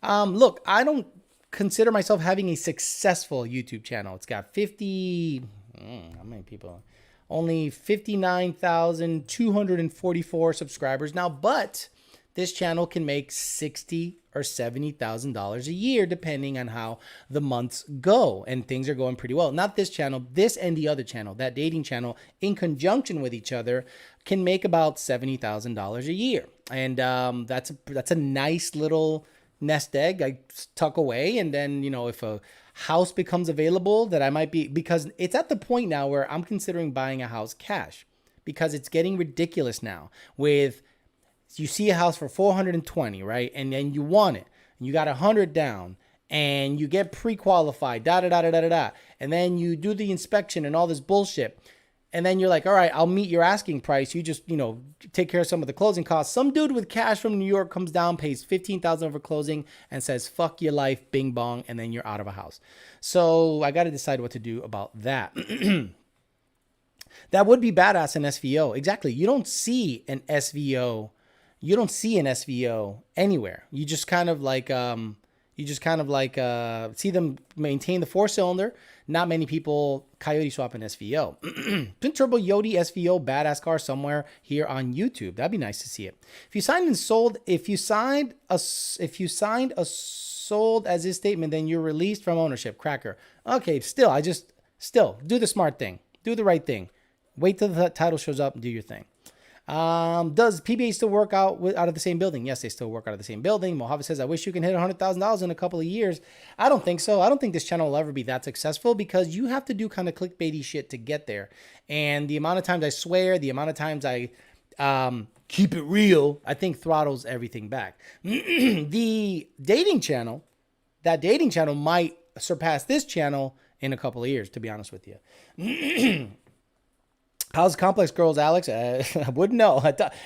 Look, I don't consider myself having a successful YouTube channel. It's got how many people? Only 59,244 subscribers now, but this channel can make $60,000 or $70,000 a year depending on how the months go, and things are going pretty well. Not this channel, this and the other channel, that dating channel, in conjunction with each other, can make about $70,000 a year, and that's a nice little nest egg I tuck away. And then, if a house becomes available that I might be, because it's at the point now where I'm considering buying a house cash, because it's getting ridiculous now with, you see a house for 420, right? And then you want it, and you got 100 down, and you get pre-qualified, and then you do the inspection and all this bullshit. And then you're like, all right, I'll meet your asking price. You just, take care of some of the closing costs. Some dude with cash from New York comes down, pays $15,000 over closing, and says, fuck your life, bing bong, and then you're out of a house. So I got to decide what to do about that. That would be badass in SVO. Exactly. You don't see an SVO anywhere. You just kind of like, You just kind of like see them maintain the 4-cylinder. Not many people Coyote swap an SVO. Twin turbo Yodi SVO badass car somewhere here on YouTube. That'd be nice to see it. If you signed a sold as his statement, then you're released from ownership. Cracker. Okay, still do the smart thing. Do the right thing. Wait till the title shows up and do your thing. Does PBA still work out of the same building? Yes, they still work out of the same building. Mojave says, I wish you can hit $100,000 in a couple of years. I don't think so. I don't think this channel will ever be that successful because you have to do kind of clickbaity shit to get there. And the amount of times I swear, the amount of times I keep it real, I think throttles everything back. The dating channel might surpass this channel in a couple of years, to be honest with you. How's Complex Girls, Alex? I wouldn't know.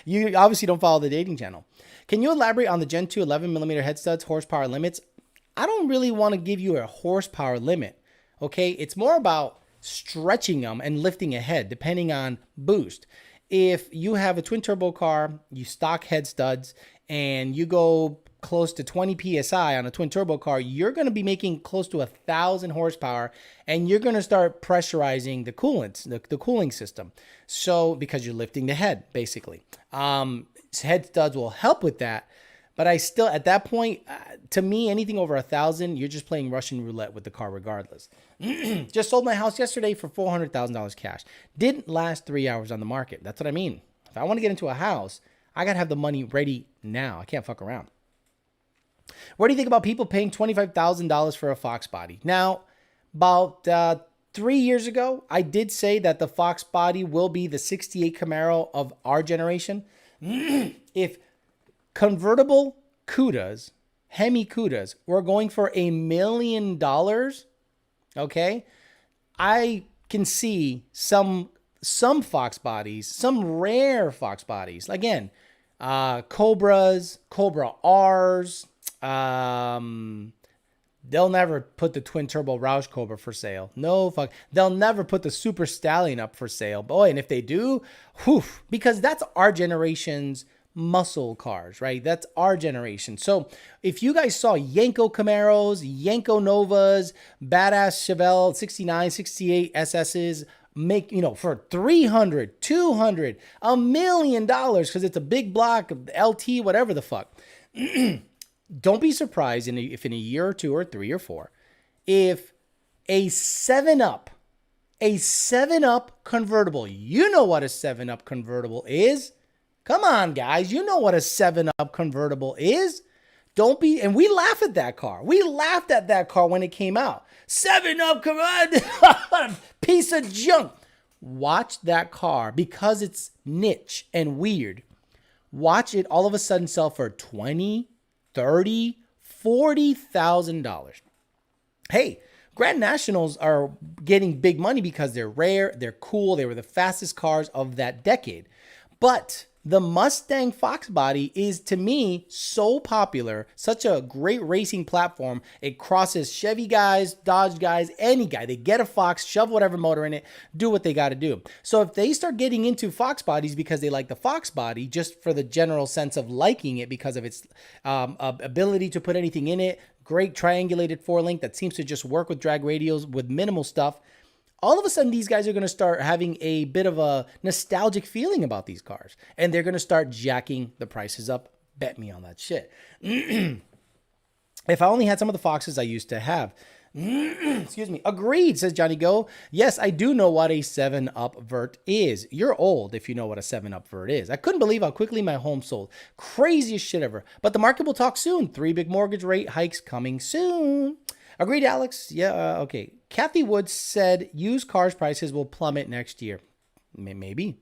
You obviously don't follow the dating channel. Can you elaborate on the Gen 2 11mm head studs, horsepower limits? I don't really want to give you a horsepower limit, okay? It's more about stretching them and lifting a head, depending on boost. If you have a twin turbo car, you stock head studs, and you go close to 20 PSI on a twin turbo car, you're going to be making close to 1,000 horsepower, and you're going to start pressurizing the coolant, the cooling system. So, because you're lifting the head, basically. Head studs will help with that, but I still, at that point, to me, anything over 1,000, you're just playing Russian roulette with the car regardless. Just sold my house yesterday for $400,000 cash. Didn't last 3 hours on the market. That's what I mean. If I want to get into a house, I got to have the money ready now. I can't fuck around. What do you think about people paying $25,000 for a Fox body? Now, about 3 years ago, I did say that the Fox body will be the 68 Camaro of our generation. If convertible Cudas, Hemi Cudas, were going for $1 million, okay, I can see some Fox bodies, some rare Fox bodies. Again, Cobras, Cobra R's. They'll never put the twin turbo Roush Cobra for sale. No fuck. They'll never put the Super Stallion up for sale. Boy, and if they do, whew, because that's our generation's muscle cars, right? That's our generation. So if you guys saw Yanko Camaros, Yanko Novas, badass Chevelle 69, 68 SS's, make, for 300, 200, $1 million, because it's a big block of LT, whatever the fuck. Don't be surprised if in a year or 2 or 3 or 4, if a 7-Up convertible, you know what a 7-Up convertible is. Come on, guys. You know what a 7-Up convertible is. Don't be, and we laugh at that car. We laughed at that car when it came out. 7-Up convertible, piece of junk. Watch that car, because it's niche and weird. Watch it all of a sudden sell for $20,000, $30,000, $40,000. Hey, Grand Nationals are getting big money because they're rare, they're cool, they were the fastest cars of that decade. But the Mustang Fox body is, to me, so popular, such a great racing platform. It crosses Chevy guys, Dodge guys, any guy. They get a Fox, shove whatever motor in it, do what they got to do. So if they start getting into Fox bodies because they like the Fox body, just for the general sense of liking it because of its ability to put anything in it, great triangulated 4-link that seems to just work with drag radials with minimal stuff, all of a sudden, these guys are going to start having a bit of a nostalgic feeling about these cars. And they're going to start jacking the prices up. Bet me on that shit. If I only had some of the Foxes I used to have. Excuse me. Agreed, says Johnny Go. Yes, I do know what a 7-Up vert is. You're old if you know what a 7-Up vert is. I couldn't believe how quickly my home sold. Craziest shit ever. But the market will talk soon. 3 big mortgage rate hikes coming soon. Agreed, Alex. Yeah, okay. Kathy Woods said used cars prices will plummet next year. Maybe.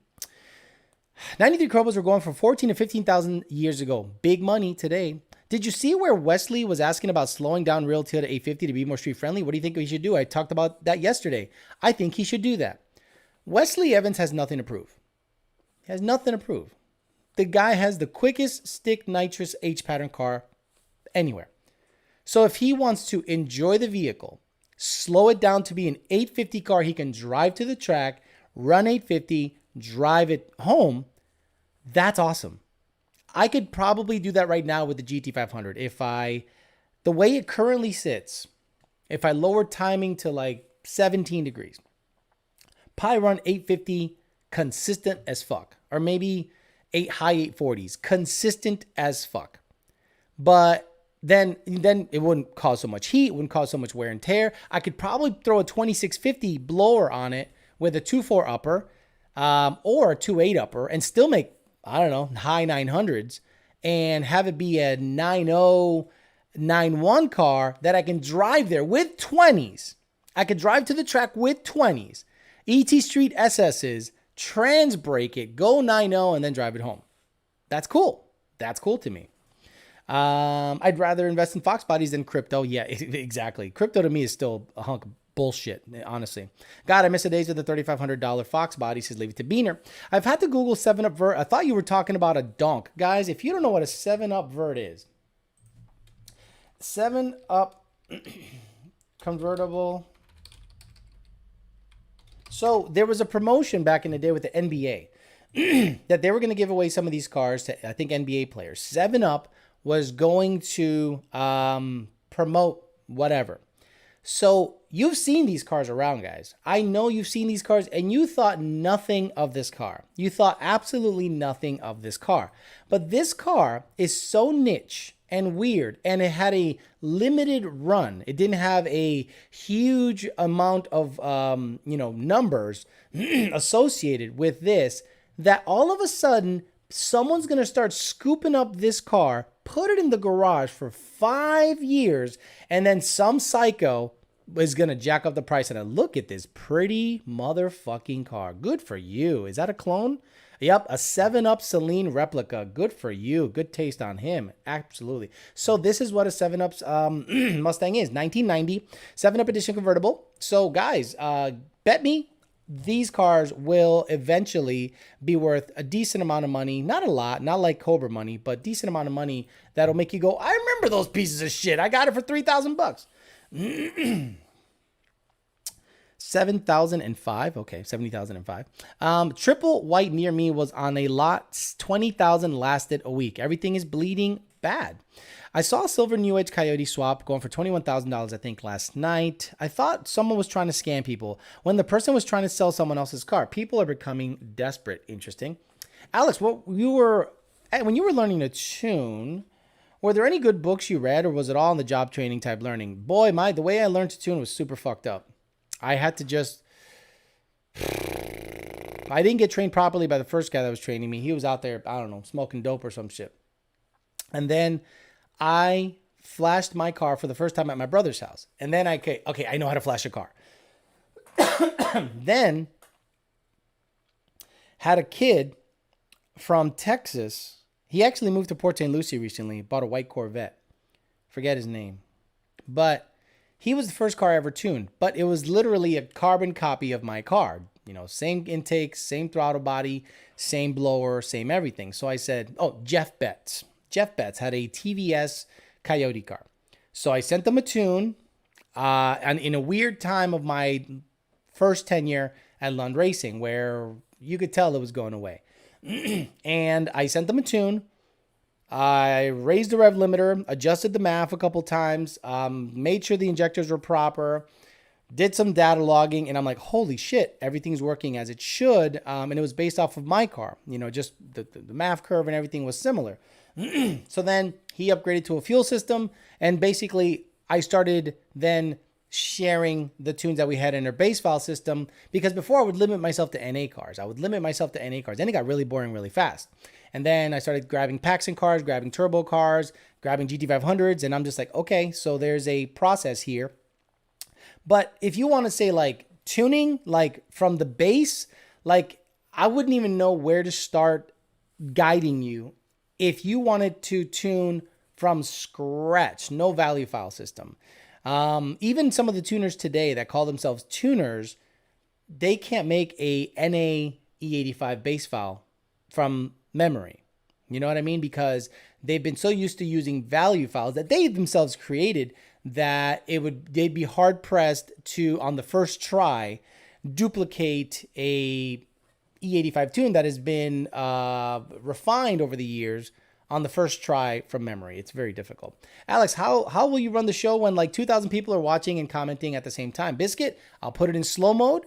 93 Cobras were going for 14 to 15,000 years ago. Big money today. Did you see where Wesley was asking about slowing down Real Till to 850 to be more street friendly? What do you think he should do? I talked about that yesterday. I think he should do that. Wesley Evans has nothing to prove. He has nothing to prove. The guy has the quickest stick nitrous H-pattern car anywhere. So if he wants to enjoy the vehicle, slow it down to be an 850 car he can drive to the track, run 850, drive it home, that's awesome. I could probably do that right now with the GT500 if I The way it currently sits, if I lower timing to like 17 degrees, probably run 850 consistent as fuck. Or maybe high 840s, consistent as fuck. But then it wouldn't cause so much heat, wouldn't cause so much wear and tear. I could probably throw a 2650 blower on it with a 2.4 upper or a 2.8 upper and still make, I don't know, high 900s and have it be a 9.0, 9.1 car that I can drive there with 20s. I could drive to the track with 20s. ET Street SS's, trans brake it, go 9.0 and then drive it home. That's cool. That's cool to me. I'd rather invest in Fox bodies than crypto. Yeah, exactly. Crypto to me is still a hunk of bullshit, honestly. God, I miss the days of the $3,500 Fox body, says Leave It to Beaner. I've had to Google 7-Up vert. I thought you were talking about a donk. Guys, if you don't know what a 7-Up vert is, 7-Up convertible. So there was a promotion back in the day with the NBA that they were going to give away some of these cars to, I think, NBA players. 7-Up was going to promote whatever. So you've seen these cars around, guys. I know you've seen these cars and you thought nothing of this car. You thought absolutely nothing of this car. But this car is so niche and weird, and it had a limited run. It didn't have a huge amount of numbers associated with this, that all of a sudden someone's going to start scooping up this car, put it in the garage for 5 years, and then some psycho is going to jack up the price. And look at this pretty motherfucking car. Good for you. Is that a clone? Yep, a 7-Up Celine replica. Good for you. Good taste on him. Absolutely. So this is what a 7-Up's Mustang is. 1990, 7-Up edition convertible. So guys, bet me these cars will eventually be worth a decent amount of money. Not a lot, not like Cobra money, but decent amount of money that'll make you go, I remember those pieces of shit. I got it for $3,000. 7,005. Okay, 70,005. Triple white near me was on a lot. 20,000 lasted a week. Everything is bleeding bad. I saw a silver New Age Coyote swap going for $21,000, I think, last night. I thought someone was trying to scam people when the person was trying to sell someone else's car. People are becoming desperate. Interesting. Alex, when you were learning to tune, were there any good books you read, or was it all on the job training type learning? Boy, the way I learned to tune was super fucked up. I had to I didn't get trained properly by the first guy that was training me. He was out there, I don't know, smoking dope or some shit. And then I flashed my car for the first time at my brother's house. And then I know how to flash a car. Then had a kid from Texas. He actually moved to Port St. Lucie recently, bought a white Corvette. Forget his name. But he was the first car I ever tuned, but it was literally a carbon copy of my car. You know, same intake, same throttle body, same blower, same everything. So I said, Jeff Betts. Jeff Betts had a TVS Coyote car. So I sent them a tune and in a weird time of my first tenure at Lund Racing where you could tell it was going away. And I sent them a tune. I raised the rev limiter, adjusted the MAF a couple times, made sure the injectors were proper, did some data logging, and I'm like, holy shit, everything's working as it should. And it was based off of my car, just the MAF curve and everything was similar. So then he upgraded to a fuel system, and basically I started then sharing the tunes that we had in our base file system, because before I would limit myself to NA cars. Then it got really boring really fast. And then I started grabbing Paxton cars, grabbing turbo cars, grabbing GT500s. And I'm just like, okay, so there's a process here. But if you want to say like tuning, like from the base, like I wouldn't even know where to start guiding you if you wanted to tune from scratch, no value file system. Even some of the tuners today that call themselves tuners, they can't make a NA E85 base file from memory. You know what I mean? Because they've been so used to using value files that they themselves created that they'd be hard pressed to, on the first try, duplicate a E85 tune that has been refined over the years on the first try from memory. It's very difficult. Alex, how will you run the show when like 2,000 people are watching and commenting at the same time? Biscuit, I'll put it in slow mode.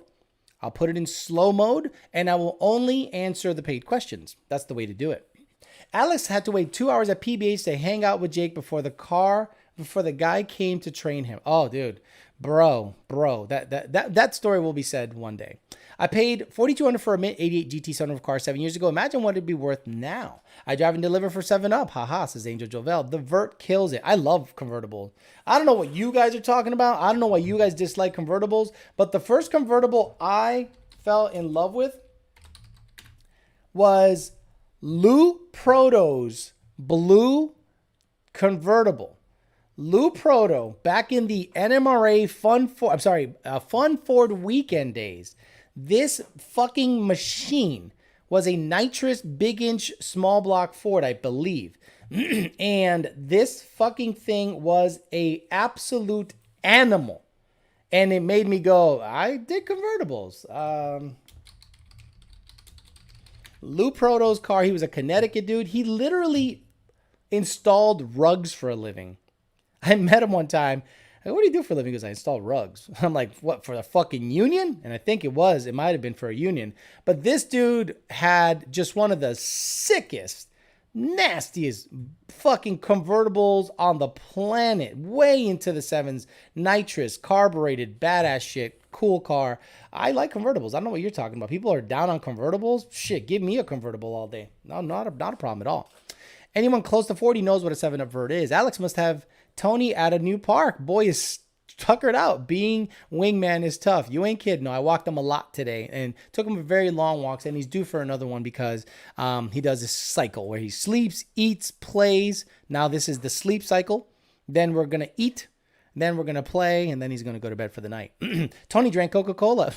And I will only answer the paid questions. That's the way to do it. Alex had to wait 2 hours at PBH to hang out with Jake before the guy came to train him. Oh, dude, bro, that story will be said one day. I paid $4,200 for a Mint 88 GT sunroof car 7 years ago. Imagine what it'd be worth now. I drive and deliver for 7-Up. Haha, says Angel Jovel. The Vert kills it. I love convertibles. I don't know what you guys are talking about. I don't know why you guys dislike convertibles. But the first convertible I fell in love with was Lou Proto's blue convertible. Lou Proto, back in the NMRA Fun Ford weekend days. This fucking machine was a nitrous big inch small block Ford, I believe. And this fucking thing was a absolute animal. And it made me go, I did convertibles. Lou Proto's car, he was a Connecticut dude. He literally installed rugs for a living. I met him one time. What do you do for a living? He goes, I install rugs. I'm like, what, for the fucking union? And I think it might have been for a union. But this dude had just one of the sickest, nastiest fucking convertibles on the planet. Way into the sevens. Nitrous, carbureted, badass shit. Cool car. I like convertibles. I don't know what you're talking about. People are down on convertibles. Shit, give me a convertible all day. No, not a problem at all. Anyone close to 40 knows what a 7-Up Vert is. Alex must have Tony at a new park. Boy is tuckered out. Being wingman is tough. You ain't kidding. No, I walked him a lot today and took him very long walks, and he's due for another one because he does this cycle where he sleeps, eats, plays. Now this is the sleep cycle. Then we're going to eat. Then we're going to play, and then he's going to go to bed for the night. Tony drank Coca-Cola.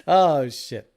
Oh, shit.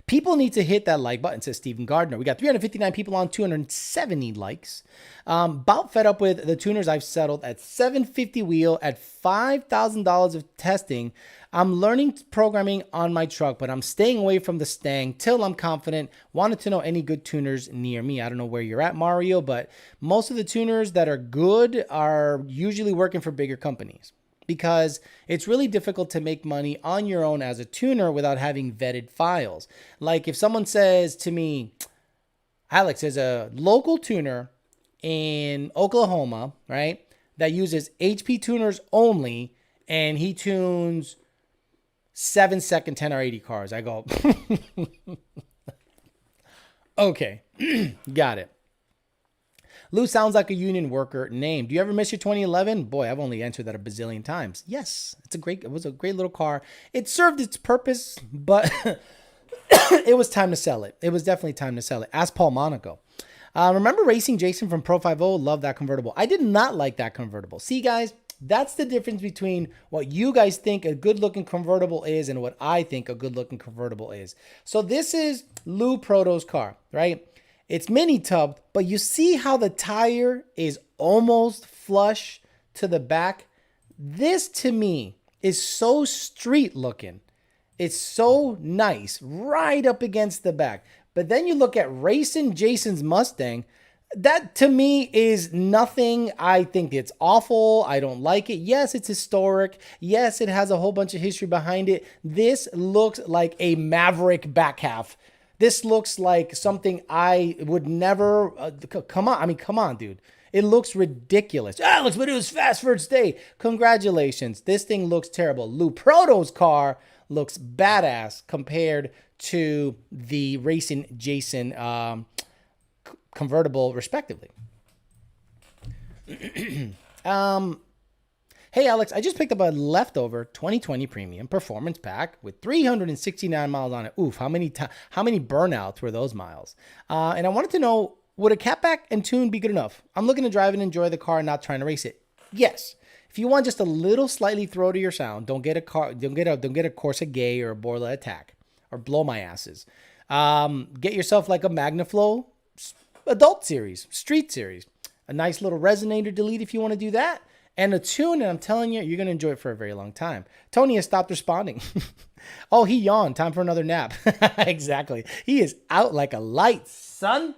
People need to hit that like button, says Steven Gardner. We got 359 people on, 270 likes. About fed up with the tuners. I've settled at $750 wheel at $5,000 of testing. I'm learning programming on my truck, but I'm staying away from the Mustang till I'm confident. Wanted to know any good tuners near me. I don't know where you're at, Mario, but most of the tuners that are good are usually working for bigger companies, because it's really difficult to make money on your own as a tuner without having vetted files. Like if someone says to me, Alex, there's a local tuner in Oklahoma, right, that uses HP tuners only, and he tunes 7-second 10R80 cars. I go, okay, got it. Lou sounds like a union worker name. Do you ever miss your 2011? Boy, I've only answered that a bazillion times. Yes, it was a great little car. It served its purpose, but it was time to sell it. It was definitely time to sell it. Ask Paul Monaco. Remember racing Jason from Pro 50? Love that convertible. I did not like that convertible. See, guys, that's the difference between what you guys think a good-looking convertible is and what I think a good-looking convertible is. So this is Lou Proto's car, right? It's mini tubbed, but you see how the tire is almost flush to the back? This to me is so street looking. It's so nice right up against the back. But then you look at Racing Jason's Mustang. That to me is nothing. I think it's awful. I don't like it. Yes, it's historic. Yes, it has a whole bunch of history behind it. This looks like a Maverick back half. This looks like something I would never, come on. I mean, come on, dude. It looks ridiculous. Alex, but it was fast for its day. Congratulations. This thing looks terrible. Lou Proto's car looks badass compared to the Racing Jason convertible, respectively. Hey, Alex, I just picked up a leftover 2020 Premium Performance Pack with 369 miles on it. Oof, how many burnouts were those miles? And I wanted to know, would a catback and tune be good enough? I'm looking to drive and enjoy the car, not trying to race it. Yes. If you want just a little slightly throatier sound, don't get a Corsa Gay or a Borla Attack or blow my asses. Get yourself like a MagnaFlow Adult Series, Street Series. A nice little resonator delete if you want to do that. And a tune, and I'm telling you, you're going to enjoy it for a very long time. Tony has stopped responding. Oh, he yawned. Time for another nap. Exactly. He is out like a light, son.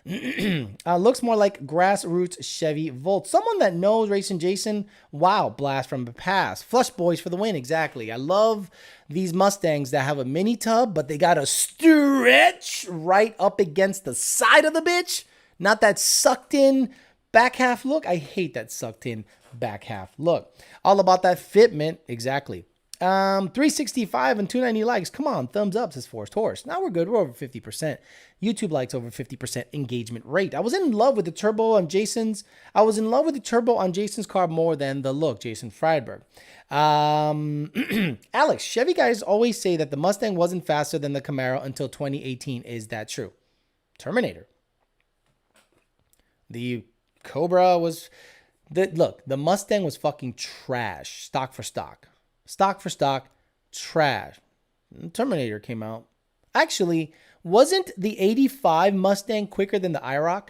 Looks more like grassroots Chevy Volt. Someone that knows Racing Jason. Wow, blast from the past. Flush boys for the win. Exactly. I love these Mustangs that have a mini tub, but they got to stretch right up against the side of the bitch. Not that sucked in back half look. I hate that sucked in back half look. All about that fitment. Exactly. 365 and 290 likes. Come on, thumbs up, says Forest Horse. Now we're good. We're over 50%. YouTube likes over 50% engagement rate. I was in love with the turbo on Jason's. I was in love with the turbo on Jason's car more than the look. Jason Friedberg. Alex, Chevy guys always say that the Mustang wasn't faster than the Camaro until 2018. Is that true? Terminator. The Cobra was the Mustang was fucking trash. Stock for stock. Stock for stock, trash. Terminator came out. Actually, wasn't the 85 Mustang quicker than the IROC?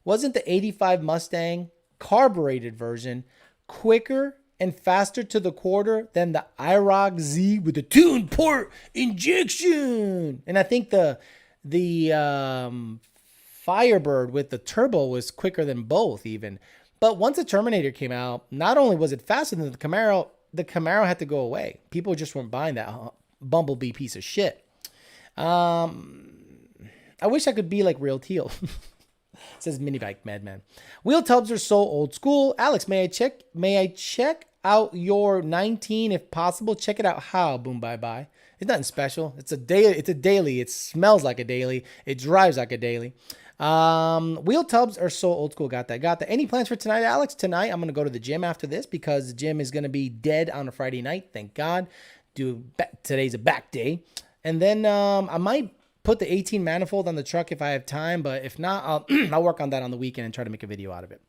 Wasn't the 85 Mustang carbureted version quicker and faster to the quarter than the IROC Z with the tuned port injection? And I think the Firebird with the turbo was quicker than both even. But once the Terminator came out, not only was it faster than the Camaro had to go away. People just weren't buying that Bumblebee piece of shit. I wish I could be like Real Teal. Says Mini Bike Madman. Wheel tubs are so old school. Alex, may I check out your 19 if possible? Check it out. How? Boom, bye bye. It's nothing special. It's a daily. It smells like a daily. It drives like a daily. Wheel tubs are so old school. Got that. Any plans for tonight, Alex? Tonight, I'm going to go to the gym after this because the gym is going to be dead on a Friday night. Thank God. Today's a back day. And then, I might put the 18 manifold on the truck if I have time, but if not, I'll work on that on the weekend and try to make a video out of it.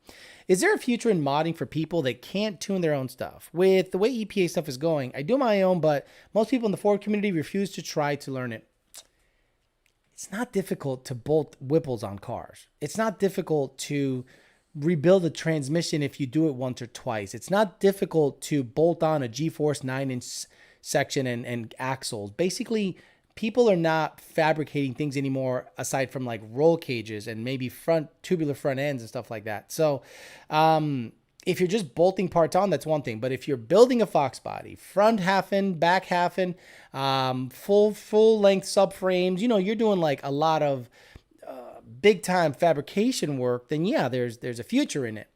Is there a future in modding for people that can't tune their own stuff? With the way EPA stuff is going, I do my own, but most people in the Ford community refuse to try to learn it. It's not difficult to bolt Whipples on cars. It's not difficult to rebuild a transmission if you do it once or twice. It's not difficult to bolt on a G-Force 9-inch section and axles. Basically, people are not fabricating things anymore aside from like roll cages and maybe tubular front ends and stuff like that. So if you're just bolting parts on, that's one thing. But if you're building a Fox body, front half end, back half end, full length subframes, you're doing like a lot of big time fabrication work, then yeah, there's a future in it.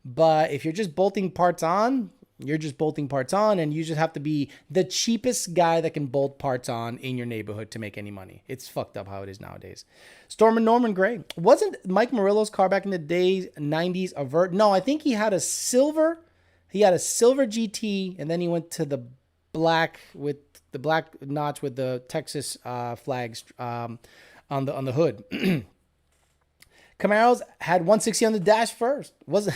But if you're just bolting parts on, you're just bolting parts on, and you just have to be the cheapest guy that can bolt parts on in your neighborhood to make any money. It's fucked up how it is nowadays. Storm and Norman Gray. Wasn't Mike Murillo's car back in the days, 90s, a vert? No, I think he had a silver GT, and then he went to the black with the black notch with the Texas flags on the hood. Camaros had 160 on the dash first. Was it?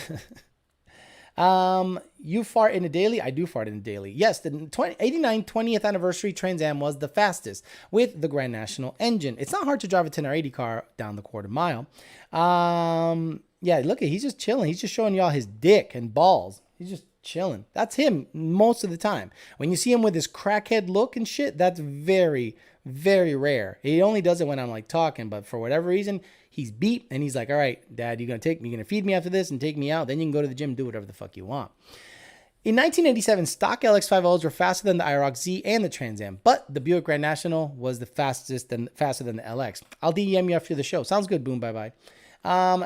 You fart in a daily? I do fart in a daily. Yes, the 89 20th anniversary Trans Am was the fastest with the Grand National engine. It's not hard to drive a 10R80 car down the quarter mile. Yeah, look at, he's just chilling. He's just showing y'all his dick and balls. He's just chilling. That's him most of the time. When you see him with his crackhead look and shit, that's very, very rare. He only does it when I'm like talking, but for whatever reason, he's beat and he's like, all right, Dad, you're going to feed me after this and take me out. Then you can go to the gym and do whatever the fuck you want. In 1987, stock LX50s were faster than the IROC Z and the Trans Am, but the Buick Grand National was the faster than the LX. I'll DM you after the show. Sounds good. Boom. Bye-bye.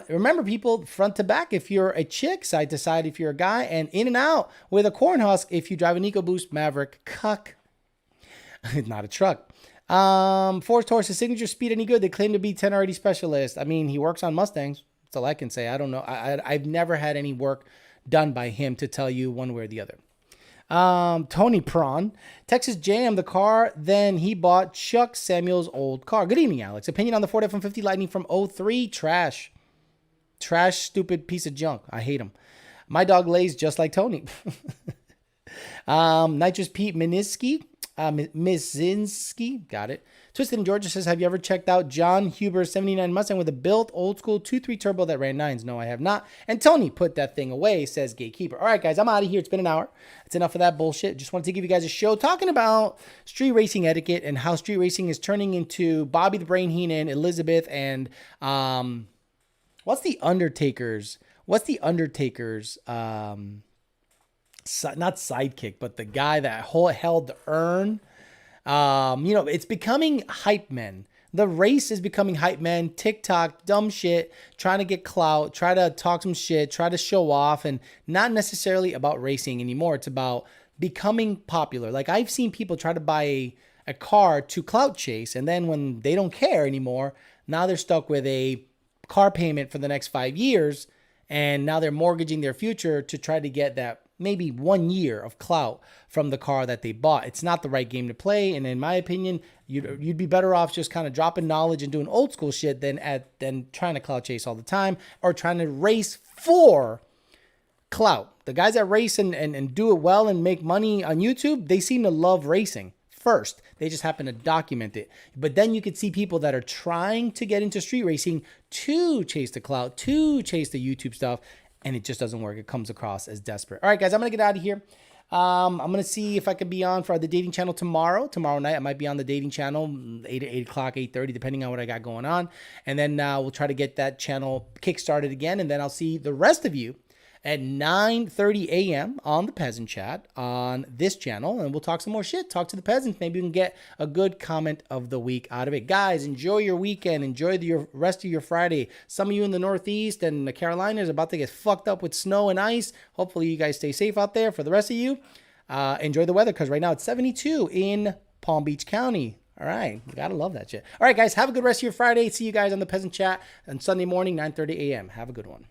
Remember, people, front to back if you're a chick, side to side if you're a guy, and in and out with a corn husk if you drive an EcoBoost Maverick cuck. Not a truck. Forest Horse's signature speed any good? They claim to be 10R80 specialist. I mean, he works on Mustangs. That's all I can say. I don't know. I've never had any work done by him to tell you one way or the other. Tony Prawn. Texas jammed the car, then he bought Chuck Samuel's old car. Good evening, Alex. Opinion on the Ford F-150 Lightning from 03? Trash. Trash, stupid piece of junk. I hate him. My dog lays just like Tony. Nitrous Pete Mizinski, got it. Twisted in Georgia says, have you ever checked out John Huber's 79 Mustang with a built old school 2.3 turbo that ran 9s? No, I have not. And Tony, put that thing away, says Gatekeeper. All right, guys, I'm out of here. It's been an hour. It's enough of that bullshit. Just wanted to give you guys a show talking about street racing etiquette and how street racing is turning into Bobby the Brain Heenan, Elizabeth, and what's the Undertaker's not sidekick, but the guy that held the urn. It's becoming hype men. The race is becoming hype men. TikTok, dumb shit, trying to get clout, try to talk some shit, try to show off, and not necessarily about racing anymore. It's about becoming popular. Like, I've seen people try to buy a car to clout chase, and then when they don't care anymore, now they're stuck with a car payment for the next 5 years, and now they're mortgaging their future to try to get that maybe 1 year of clout from the car that they bought. It's not the right game to play, and in my opinion, you'd be better off just kind of dropping knowledge and doing old school shit than trying to clout chase all the time or trying to race for clout. The guys that race and do it well and make money on YouTube, they seem to love racing first. They just happen to document it. But then you could see people that are trying to get into street racing to chase the clout, to chase the YouTube stuff, and it just doesn't work. It comes across as desperate. All right, guys, I'm going to get out of here. I'm going to see if I could be on for the dating channel tomorrow. Tomorrow night, I might be on the dating channel, 8 o'clock, 8:30, depending on what I got going on. And then we'll try to get that channel kickstarted again. And then I'll see the rest of you at 9:30 a.m. on the Peasant Chat on this channel. And we'll talk some more shit. Talk to the peasants. Maybe we can get a good comment of the week out of it. Guys, enjoy your weekend. Enjoy your rest of your Friday. Some of you in the Northeast and the Carolinas are about to get fucked up with snow and ice. Hopefully you guys stay safe out there. For the rest of you, enjoy the weather, because right now it's 72 in Palm Beach County. All right. You gotta love that shit. All right, guys. Have a good rest of your Friday. See you guys on the Peasant Chat on Sunday morning, 9:30 a.m. Have a good one.